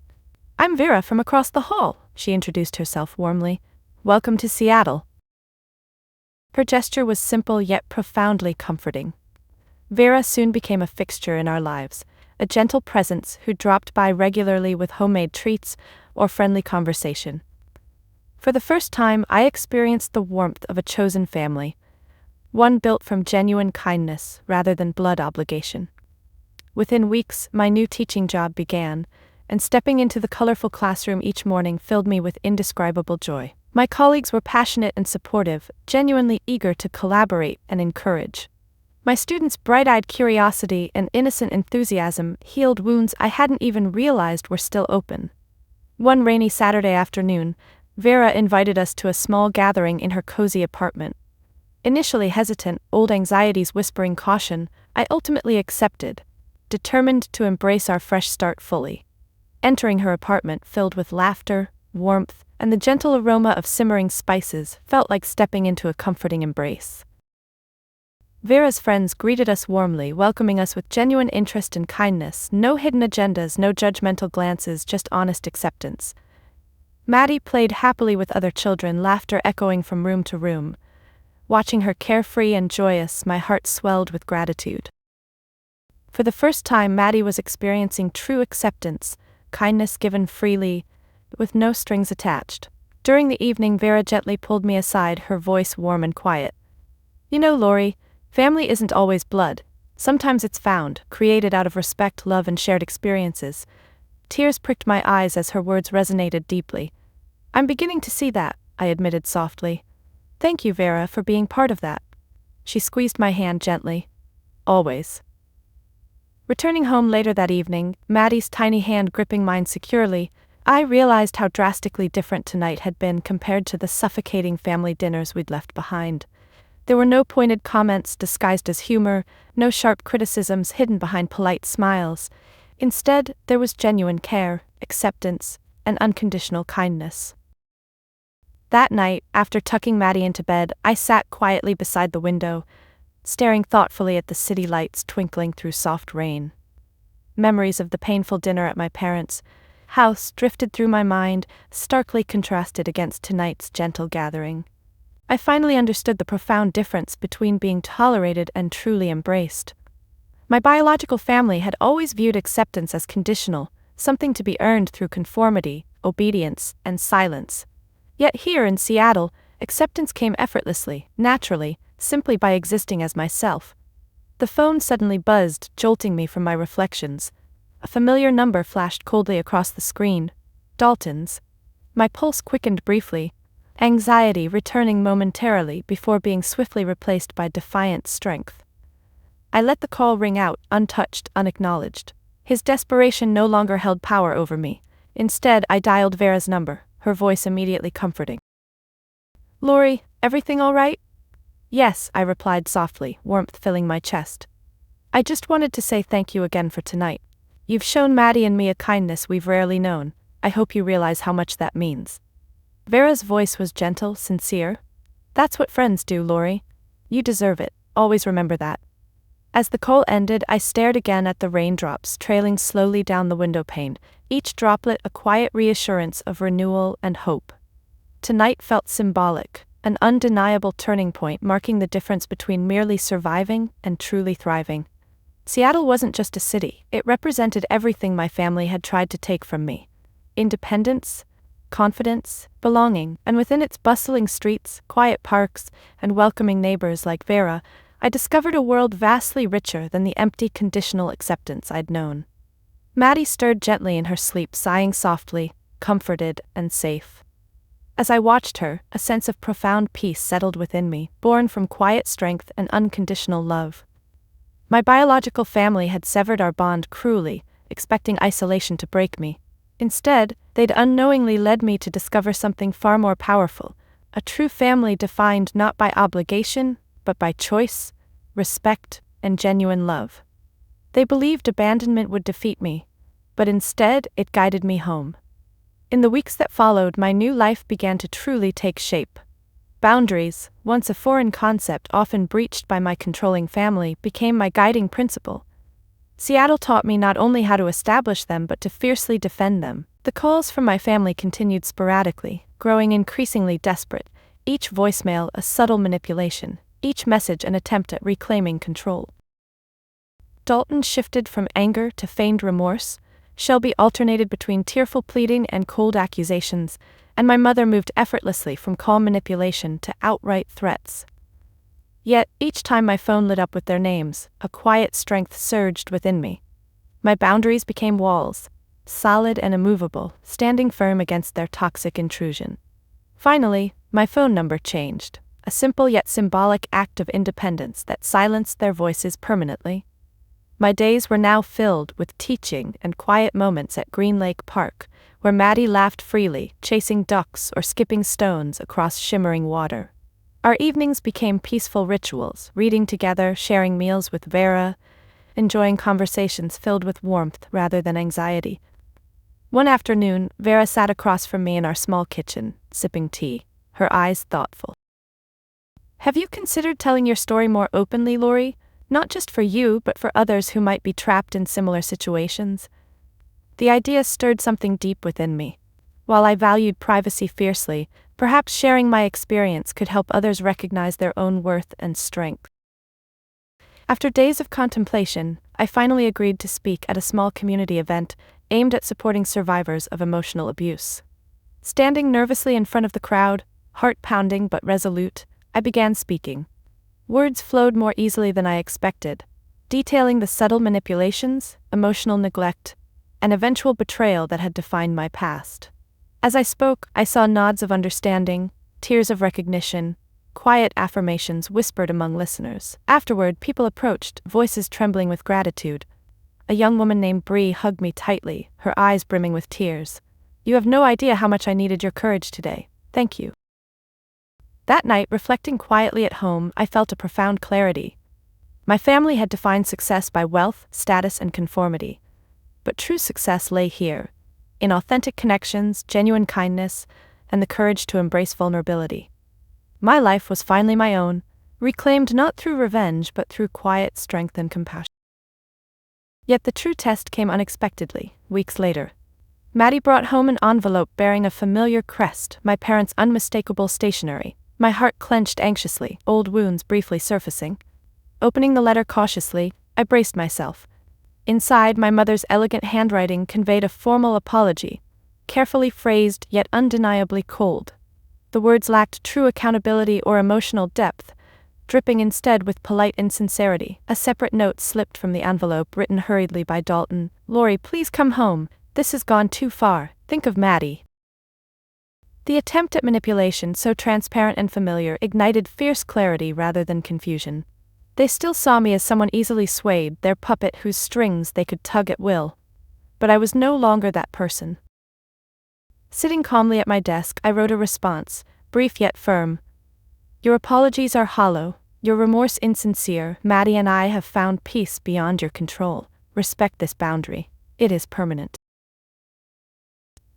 "I'm Vera from across the hall," she introduced herself warmly. "Welcome to Seattle." Her gesture was simple yet profoundly comforting. Vera soon became a fixture in our lives, a gentle presence who dropped by regularly with homemade treats or friendly conversation. For the first time, I experienced the warmth of a chosen family, one built from genuine kindness rather than blood obligation. Within weeks, my new teaching job began, and stepping into the colorful classroom each morning filled me with indescribable joy. My colleagues were passionate and supportive, genuinely eager to collaborate and encourage. My students' bright-eyed curiosity and innocent enthusiasm healed wounds I hadn't even realized were still open. One rainy Saturday afternoon, Vera invited us to a small gathering in her cozy apartment. Initially hesitant, old anxieties whispering caution, I ultimately accepted, determined to embrace our fresh start fully. Entering her apartment filled with laughter, warmth, and the gentle aroma of simmering spices felt like stepping into a comforting embrace. Vera's friends greeted us warmly, welcoming us with genuine interest and kindness, no hidden agendas, no judgmental glances, just honest acceptance. Maddie played happily with other children, laughter echoing from room to room. Watching her carefree and joyous, my heart swelled with gratitude. For the first time, Maddie was experiencing true acceptance, kindness given freely, with no strings attached. During the evening, Vera gently pulled me aside, her voice warm and quiet. "You know, Lori, family isn't always blood. Sometimes it's found, created out of respect, love, and shared experiences." Tears pricked my eyes as her words resonated deeply. "I'm beginning to see that," I admitted softly. "Thank you, Vera, for being part of that." She squeezed my hand gently. "Always." Returning home later that evening, Maddie's tiny hand gripping mine securely, I realized how drastically different tonight had been compared to the suffocating family dinners we'd left behind. There were no pointed comments disguised as humor, no sharp criticisms hidden behind polite smiles. Instead, there was genuine care, acceptance, and unconditional kindness. That night, after tucking Maddie into bed, I sat quietly beside the window, staring thoughtfully at the city lights twinkling through soft rain. Memories of the painful dinner at my parents' house drifted through my mind, starkly contrasted against tonight's gentle gathering. I finally understood the profound difference between being tolerated and truly embraced. My biological family had always viewed acceptance as conditional, something to be earned through conformity, obedience, and silence. Yet here in Seattle, acceptance came effortlessly, naturally, simply by existing as myself. The phone suddenly buzzed, jolting me from my reflections. A familiar number flashed coldly across the screen. Dalton's. My pulse quickened briefly, anxiety returning momentarily before being swiftly replaced by defiant strength. I let the call ring out, untouched, unacknowledged. His desperation no longer held power over me. Instead, I dialed Vera's number, her voice immediately comforting. "Lori, everything all right?" "Yes," I replied softly, warmth filling my chest. "I just wanted to say thank you again for tonight. You've shown Maddie and me a kindness we've rarely known. I hope you realize how much that means." Vera's voice was gentle, sincere. "That's what friends do, Lori. You deserve it, always remember that." As the call ended, I stared again at the raindrops trailing slowly down the window pane, each droplet a quiet reassurance of renewal and hope. Tonight felt symbolic, an undeniable turning point marking the difference between merely surviving and truly thriving. Seattle wasn't just a city, it represented everything my family had tried to take from me. Independence, confidence, belonging, and within its bustling streets, quiet parks, and welcoming neighbors like Vera, I discovered a world vastly richer than the empty conditional acceptance I'd known. Maddie stirred gently in her sleep, sighing softly, comforted and safe. As I watched her, a sense of profound peace settled within me, born from quiet strength and unconditional love. My biological family had severed our bond cruelly, expecting isolation to break me. Instead, they'd unknowingly led me to discover something far more powerful, a true family defined not by obligation, but by choice, respect, and genuine love. They believed abandonment would defeat me, but instead it guided me home. In the weeks that followed, my new life began to truly take shape. Boundaries, once a foreign concept often breached by my controlling family, became my guiding principle. Seattle taught me not only how to establish them but to fiercely defend them. The calls from my family continued sporadically, growing increasingly desperate, each voicemail a subtle manipulation, each message an attempt at reclaiming control. Dalton shifted from anger to feigned remorse, Shelby alternated between tearful pleading and cold accusations, and my mother moved effortlessly from calm manipulation to outright threats. Yet, each time my phone lit up with their names, a quiet strength surged within me. My boundaries became walls, solid and immovable, standing firm against their toxic intrusion. Finally, my phone number changed, a simple yet symbolic act of independence that silenced their voices permanently. My days were now filled with teaching and quiet moments at Green Lake Park, where Maddie laughed freely, chasing ducks or skipping stones across shimmering water. Our evenings became peaceful rituals, reading together, sharing meals with Vera, enjoying conversations filled with warmth rather than anxiety. One afternoon, Vera sat across from me in our small kitchen, sipping tea, her eyes thoughtful. "Have you considered telling your story more openly, Lori? Not just for you, but for others who might be trapped in similar situations?" The idea stirred something deep within me. While I valued privacy fiercely, perhaps sharing my experience could help others recognize their own worth and strength. After days of contemplation, I finally agreed to speak at a small community event aimed at supporting survivors of emotional abuse. Standing nervously in front of the crowd, heart pounding but resolute, I began speaking. Words flowed more easily than I expected, detailing the subtle manipulations, emotional neglect, and eventual betrayal that had defined my past. As I spoke, I saw nods of understanding, tears of recognition, quiet affirmations whispered among listeners. Afterward, people approached, voices trembling with gratitude. A young woman named Bree hugged me tightly, her eyes brimming with tears. "You have no idea how much I needed your courage today. Thank you." That night, reflecting quietly at home, I felt a profound clarity. My family had defined success by wealth, status, and conformity. But true success lay here, in authentic connections, genuine kindness, and the courage to embrace vulnerability. My life was finally my own, reclaimed not through revenge but through quiet strength and compassion. Yet the true test came unexpectedly, weeks later. Maddie brought home an envelope bearing a familiar crest, my parents' unmistakable stationery. My heart clenched anxiously, old wounds briefly surfacing. Opening the letter cautiously, I braced myself. Inside, my mother's elegant handwriting conveyed a formal apology, carefully phrased yet undeniably cold. The words lacked true accountability or emotional depth, dripping instead with polite insincerity. A separate note slipped from the envelope, written hurriedly by Dalton. "Lori, please come home. This has gone too far. Think of Maddie." The attempt at manipulation, so transparent and familiar, ignited fierce clarity rather than confusion. They still saw me as someone easily swayed, their puppet whose strings they could tug at will. But I was no longer that person. Sitting calmly at my desk, I wrote a response, brief yet firm. "Your apologies are hollow, your remorse insincere. Maddie and I have found peace beyond your control. Respect this boundary. It is permanent."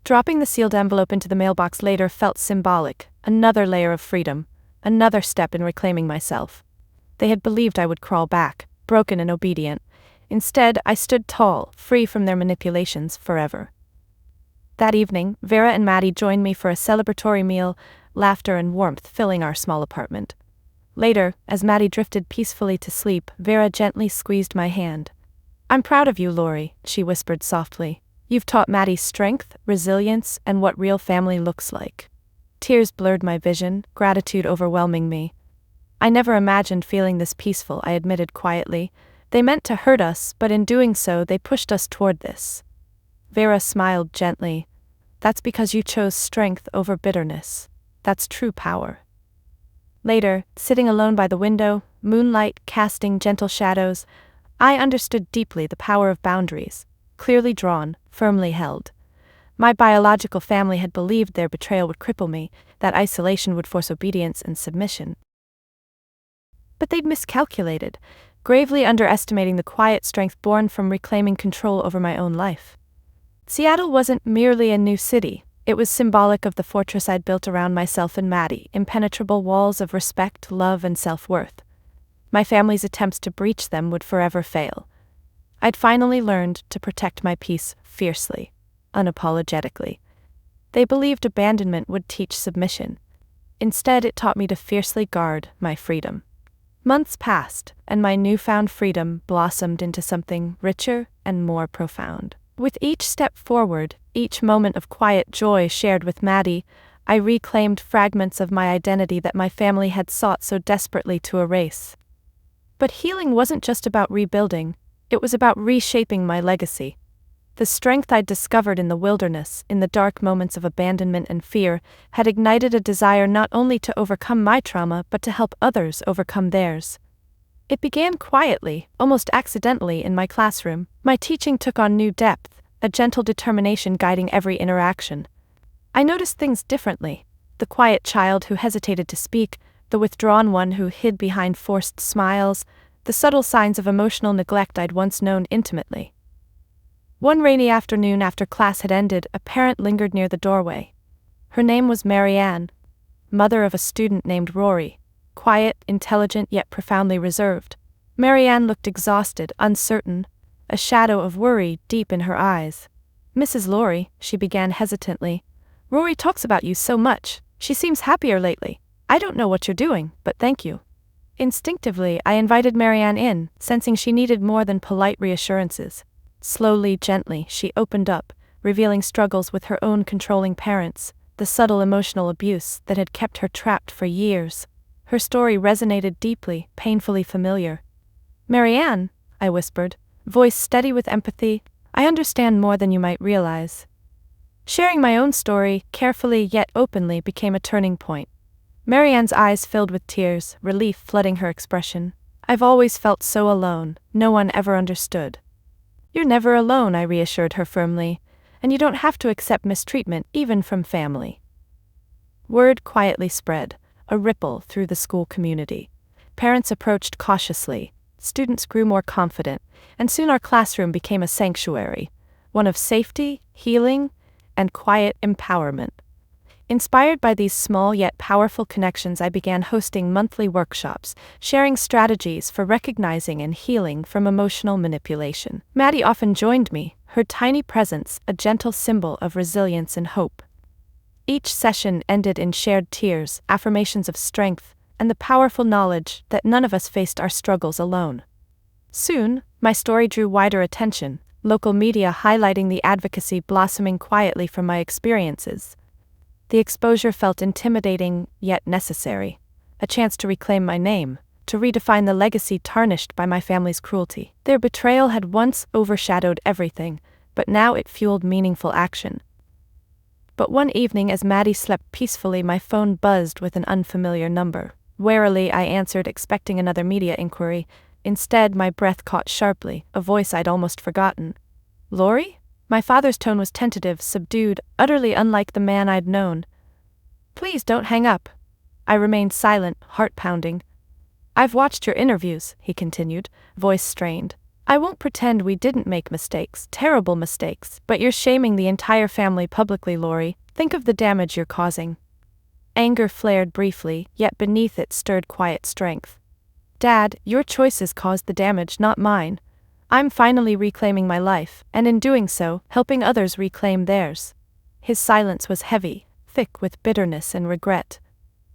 Dropping the sealed envelope into the mailbox later felt symbolic, another layer of freedom, another step in reclaiming myself. They had believed I would crawl back, broken and obedient. Instead, I stood tall, free from their manipulations forever. That evening, Vera and Maddie joined me for a celebratory meal, laughter and warmth filling our small apartment. Later, as Maddie drifted peacefully to sleep, Vera gently squeezed my hand. "I'm proud of you, Lori," she whispered softly. "You've taught Maddie strength, resilience, and what real family looks like." Tears blurred my vision, gratitude overwhelming me. "I never imagined feeling this peaceful," I admitted quietly. "They meant to hurt us, but in doing so they pushed us toward this." Vera smiled gently. "That's because you chose strength over bitterness. That's true power." Later, sitting alone by the window, moonlight casting gentle shadows, I understood deeply the power of boundaries, clearly drawn, firmly held. My biological family had believed their betrayal would cripple me, that isolation would force obedience and submission. But they'd miscalculated, gravely underestimating the quiet strength born from reclaiming control over my own life. Seattle wasn't merely a new city, it was symbolic of the fortress I'd built around myself and Maddie, impenetrable walls of respect, love, and self-worth. My family's attempts to breach them would forever fail. I'd finally learned to protect my peace fiercely, unapologetically. They believed abandonment would teach submission. Instead, it taught me to fiercely guard my freedom. Months passed, and my newfound freedom blossomed into something richer and more profound. With each step forward, each moment of quiet joy shared with Maddie, I reclaimed fragments of my identity that my family had sought so desperately to erase. But healing wasn't just about rebuilding, it was about reshaping my legacy. The strength I'd discovered in the wilderness, in the dark moments of abandonment and fear, had ignited a desire not only to overcome my trauma but to help others overcome theirs. It began quietly, almost accidentally, in my classroom. My teaching took on new depth, a gentle determination guiding every interaction. I noticed things differently: the quiet child who hesitated to speak, the withdrawn one who hid behind forced smiles, the subtle signs of emotional neglect I'd once known intimately. One rainy afternoon after class had ended, a parent lingered near the doorway. Her name was Marianne, mother of a student named Rory, quiet, intelligent, yet profoundly reserved. Marianne looked exhausted, uncertain, a shadow of worry deep in her eyes. "Mrs. Laurie," she began hesitantly, "Rory talks about you so much. She seems happier lately. I don't know what you're doing, but thank you." Instinctively, I invited Marianne in, sensing she needed more than polite reassurances. Slowly, gently, she opened up, revealing struggles with her own controlling parents, the subtle emotional abuse that had kept her trapped for years. Her story resonated deeply, painfully familiar. "Marianne," I whispered, voice steady with empathy, "I understand more than you might realize." Sharing my own story, carefully yet openly, became a turning point. Marianne's eyes filled with tears, relief flooding her expression. "I've always felt so alone, no one ever understood." "You're never alone," I reassured her firmly, "and you don't have to accept mistreatment, even from family." Word quietly spread, a ripple through the school community. Parents approached cautiously, students grew more confident, and soon our classroom became a sanctuary, one of safety, healing, and quiet empowerment. Inspired by these small yet powerful connections, I began hosting monthly workshops, sharing strategies for recognizing and healing from emotional manipulation. Maddie often joined me, her tiny presence a gentle symbol of resilience and hope. Each session ended in shared tears, affirmations of strength, and the powerful knowledge that none of us faced our struggles alone. Soon, my story drew wider attention, local media highlighting the advocacy blossoming quietly from my experiences. The exposure felt intimidating, yet necessary. A chance to reclaim my name, to redefine the legacy tarnished by my family's cruelty. Their betrayal had once overshadowed everything, but now it fueled meaningful action. But one evening, as Maddie slept peacefully, my phone buzzed with an unfamiliar number. Warily, I answered, expecting another media inquiry. Instead, my breath caught sharply, a voice I'd almost forgotten. "Laurie?" My father's tone was tentative, subdued, utterly unlike the man I'd known. "Please don't hang up." I remained silent, heart pounding. "I've watched your interviews," he continued, voice strained. "I won't pretend we didn't make mistakes, terrible mistakes, but you're shaming the entire family publicly, Laurie. Think of the damage you're causing." Anger flared briefly, yet beneath it stirred quiet strength. "Dad, your choices caused the damage, not mine. I'm finally reclaiming my life, and in doing so, helping others reclaim theirs." His silence was heavy, thick with bitterness and regret.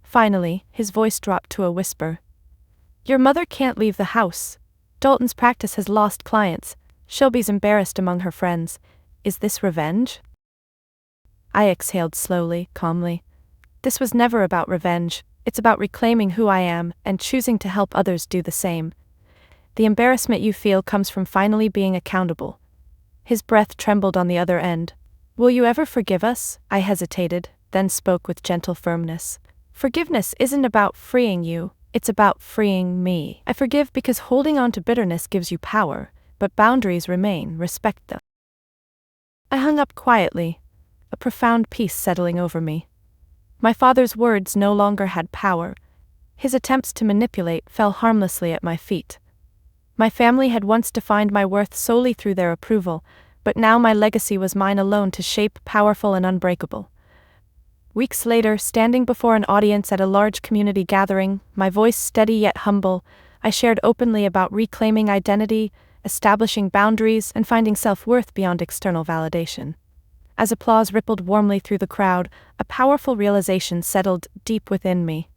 Finally, his voice dropped to a whisper. "Your mother can't leave the house. Dalton's practice has lost clients. Shelby's embarrassed among her friends. Is this revenge?" I exhaled slowly, calmly. This was never about revenge. It's about reclaiming who I am and choosing to help others do the same. The embarrassment you feel comes from finally being accountable. His breath trembled on the other end. "Will you ever forgive us?" I hesitated, then spoke with gentle firmness. "Forgiveness isn't about freeing you, It's about freeing me. I forgive because holding on to bitterness gives you power, but boundaries remain, respect them. I hung up quietly, a profound peace settling over me. My father's words no longer had power. His attempts to manipulate fell harmlessly at my feet. My family had once defined my worth solely through their approval, but now my legacy was mine alone to shape, powerful and unbreakable. Weeks later, standing before an audience at a large community gathering, my voice steady yet humble, I shared openly about reclaiming identity, establishing boundaries, and finding self-worth beyond external validation. As applause rippled warmly through the crowd, a powerful realization settled deep within me.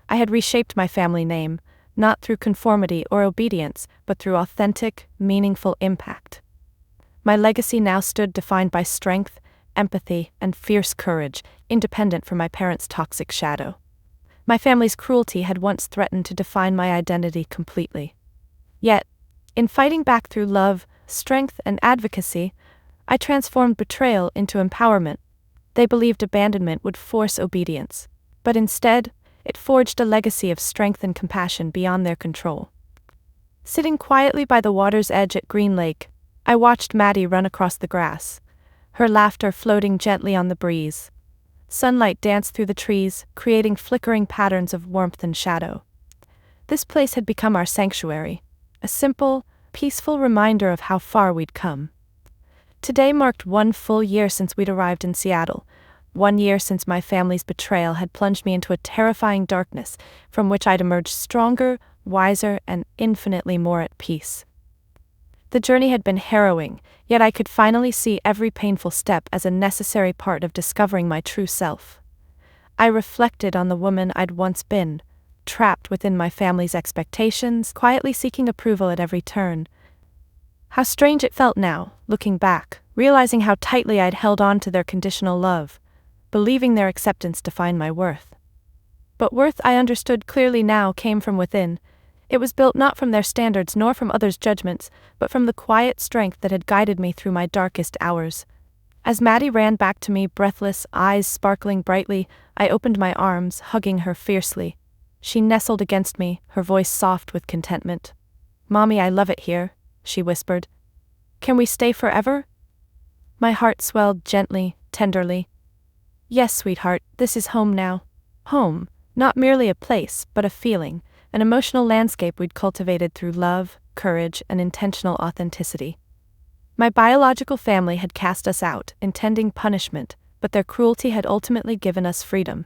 I had reshaped my family name, not through conformity or obedience, but through authentic, meaningful impact. My legacy now stood defined by strength, empathy, and fierce courage, independent from my parents' toxic shadow. My family's cruelty had once threatened to define my identity completely. Yet, in fighting back through love, strength, and advocacy, I transformed betrayal into empowerment. They believed abandonment would force obedience, but instead, it forged a legacy of strength and compassion beyond their control. Sitting quietly by the water's edge at Green Lake, I watched Maddie run across the grass, her laughter floating gently on the breeze. Sunlight danced through the trees, creating flickering patterns of warmth and shadow. This place had become our sanctuary, a simple, peaceful reminder of how far we'd come. Today marked 1 full year since we'd arrived in Seattle, 1 year since my family's betrayal had plunged me into a terrifying darkness from which I'd emerged stronger, wiser, and infinitely more at peace. The journey had been harrowing, yet I could finally see every painful step as a necessary part of discovering my true self. I reflected on the woman I'd once been, trapped within my family's expectations, quietly seeking approval at every turn. How strange it felt now, looking back, realizing how tightly I'd held on to their conditional love, believing their acceptance defined my worth. But worth, I understood clearly now, came from within. It was built not from their standards nor from others' judgments, but from the quiet strength that had guided me through my darkest hours. As Maddie ran back to me, breathless, eyes sparkling brightly, I opened my arms, hugging her fiercely. She nestled against me, her voice soft with contentment. "Mommy, I love it here," she whispered. "Can we stay forever?" My heart swelled gently, tenderly. "Yes, sweetheart, this is home now. Home, not merely a place, but a feeling, an emotional landscape we'd cultivated through love, courage, and intentional authenticity. My biological family had cast us out, intending punishment, but their cruelty had ultimately given us freedom.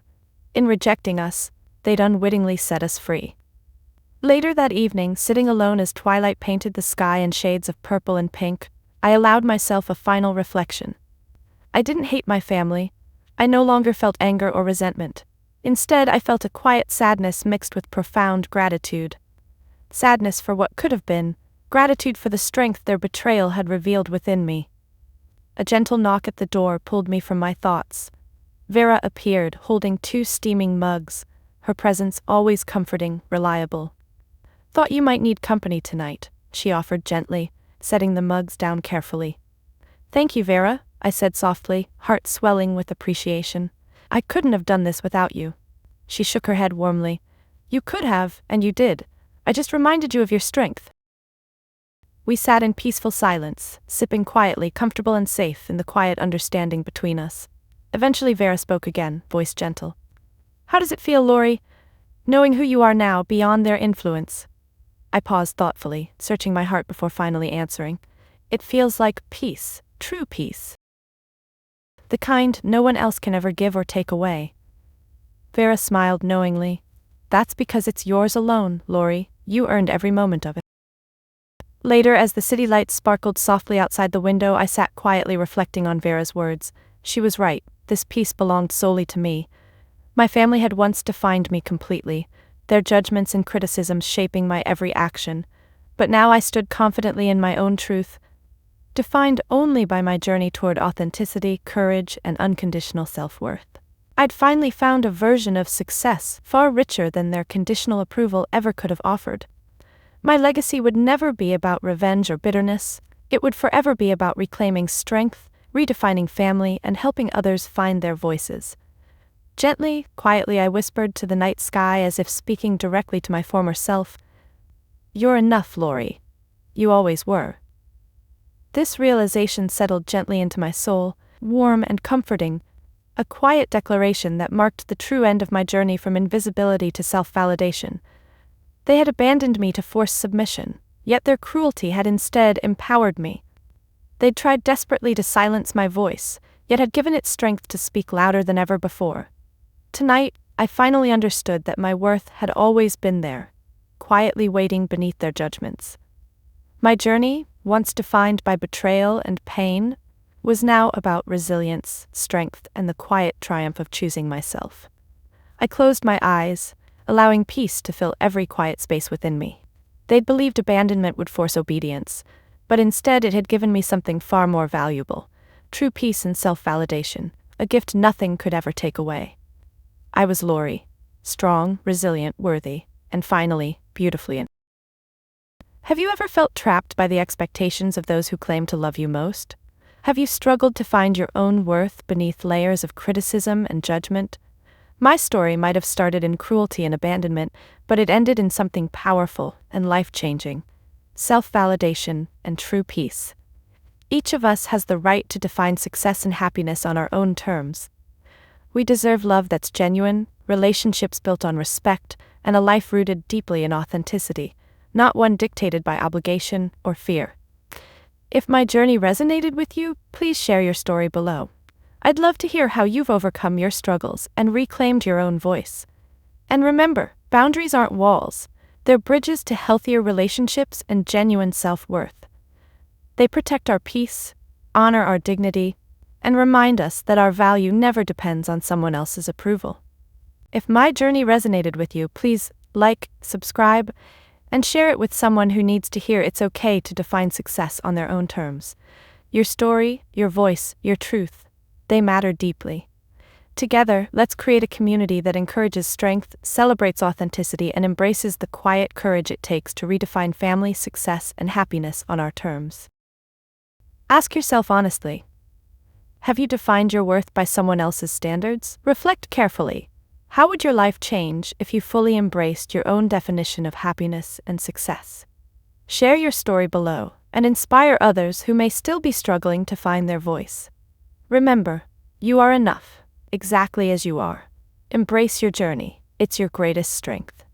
In rejecting us, they'd unwittingly set us free." Later that evening, sitting alone as twilight painted the sky in shades of purple and pink, I allowed myself a final reflection. I didn't hate my family. I no longer felt anger or resentment. Instead, I felt a quiet sadness mixed with profound gratitude. Sadness for what could have been, gratitude for the strength their betrayal had revealed within me. A gentle knock at the door pulled me from my thoughts. Vera appeared, holding 2 steaming mugs, her presence always comforting, reliable. "Thought you might need company tonight," she offered gently, setting the mugs down carefully. "Thank you, Vera," I said softly, heart swelling with appreciation. "I couldn't have done this without you." She shook her head warmly. "You could have, and you did. I just reminded you of your strength." We sat in peaceful silence, sipping quietly, comfortable and safe in the quiet understanding between us. Eventually Vera spoke again, voice gentle. "How does it feel, Lori, knowing who you are now beyond their influence?" I paused thoughtfully, searching my heart before finally answering. "It feels like peace, true peace. The kind no one else can ever give or take away." Vera smiled knowingly. "That's because it's yours alone, Lori. You earned every moment of it." Later, as the city lights sparkled softly outside the window, I sat quietly reflecting on Vera's words. She was right. This peace belonged solely to me. My family had once defined me completely, their judgments and criticisms shaping my every action. But now I stood confidently in my own truth, defined only by my journey toward authenticity, courage, and unconditional self-worth. I'd finally found a version of success far richer than their conditional approval ever could have offered. My legacy would never be about revenge or bitterness. It would forever be about reclaiming strength, redefining family, and helping others find their voices. Gently, quietly, I whispered to the night sky as if speaking directly to my former self, "You're enough, Lori. You always were." This realization settled gently into my soul, warm and comforting, a quiet declaration that marked the true end of my journey from invisibility to self-validation. They had abandoned me to force submission, yet their cruelty had instead empowered me. They'd tried desperately to silence my voice, yet had given it strength to speak louder than ever before. Tonight, I finally understood that my worth had always been there, quietly waiting beneath their judgments. My journey, once defined by betrayal and pain, was now about resilience, strength, and the quiet triumph of choosing myself. I closed my eyes, allowing peace to fill every quiet space within me. They'd believed abandonment would force obedience, but instead it had given me something far more valuable: true peace and self-validation, a gift nothing could ever take away. I was Lori, strong, resilient, worthy, and finally, beautifully in. Have you ever felt trapped by the expectations of those who claim to love you most? Have you struggled to find your own worth beneath layers of criticism and judgment? My story might have started in cruelty and abandonment, but it ended in something powerful and life-changing: self-validation and true peace. Each of us has the right to define success and happiness on our own terms. We deserve love that's genuine, relationships built on respect, and a life rooted deeply in authenticity, not one dictated by obligation or fear. If my journey resonated with you, please share your story below. I'd love to hear how you've overcome your struggles and reclaimed your own voice. And remember, boundaries aren't walls, they're bridges to healthier relationships and genuine self-worth. They protect our peace, honor our dignity, and remind us that our value never depends on someone else's approval. If my journey resonated with you, please like, subscribe, and share it with someone who needs to hear it's okay to define success on their own terms. Your story, your voice, your truth, they matter deeply. Together, let's create a community that encourages strength, celebrates authenticity, and embraces the quiet courage it takes to redefine family, success, and happiness on our terms. Ask yourself honestly: have you defined your worth by someone else's standards? Reflect carefully. How would your life change if you fully embraced your own definition of happiness and success? Share your story below and inspire others who may still be struggling to find their voice. Remember, you are enough, exactly as you are. Embrace your journey, it's your greatest strength.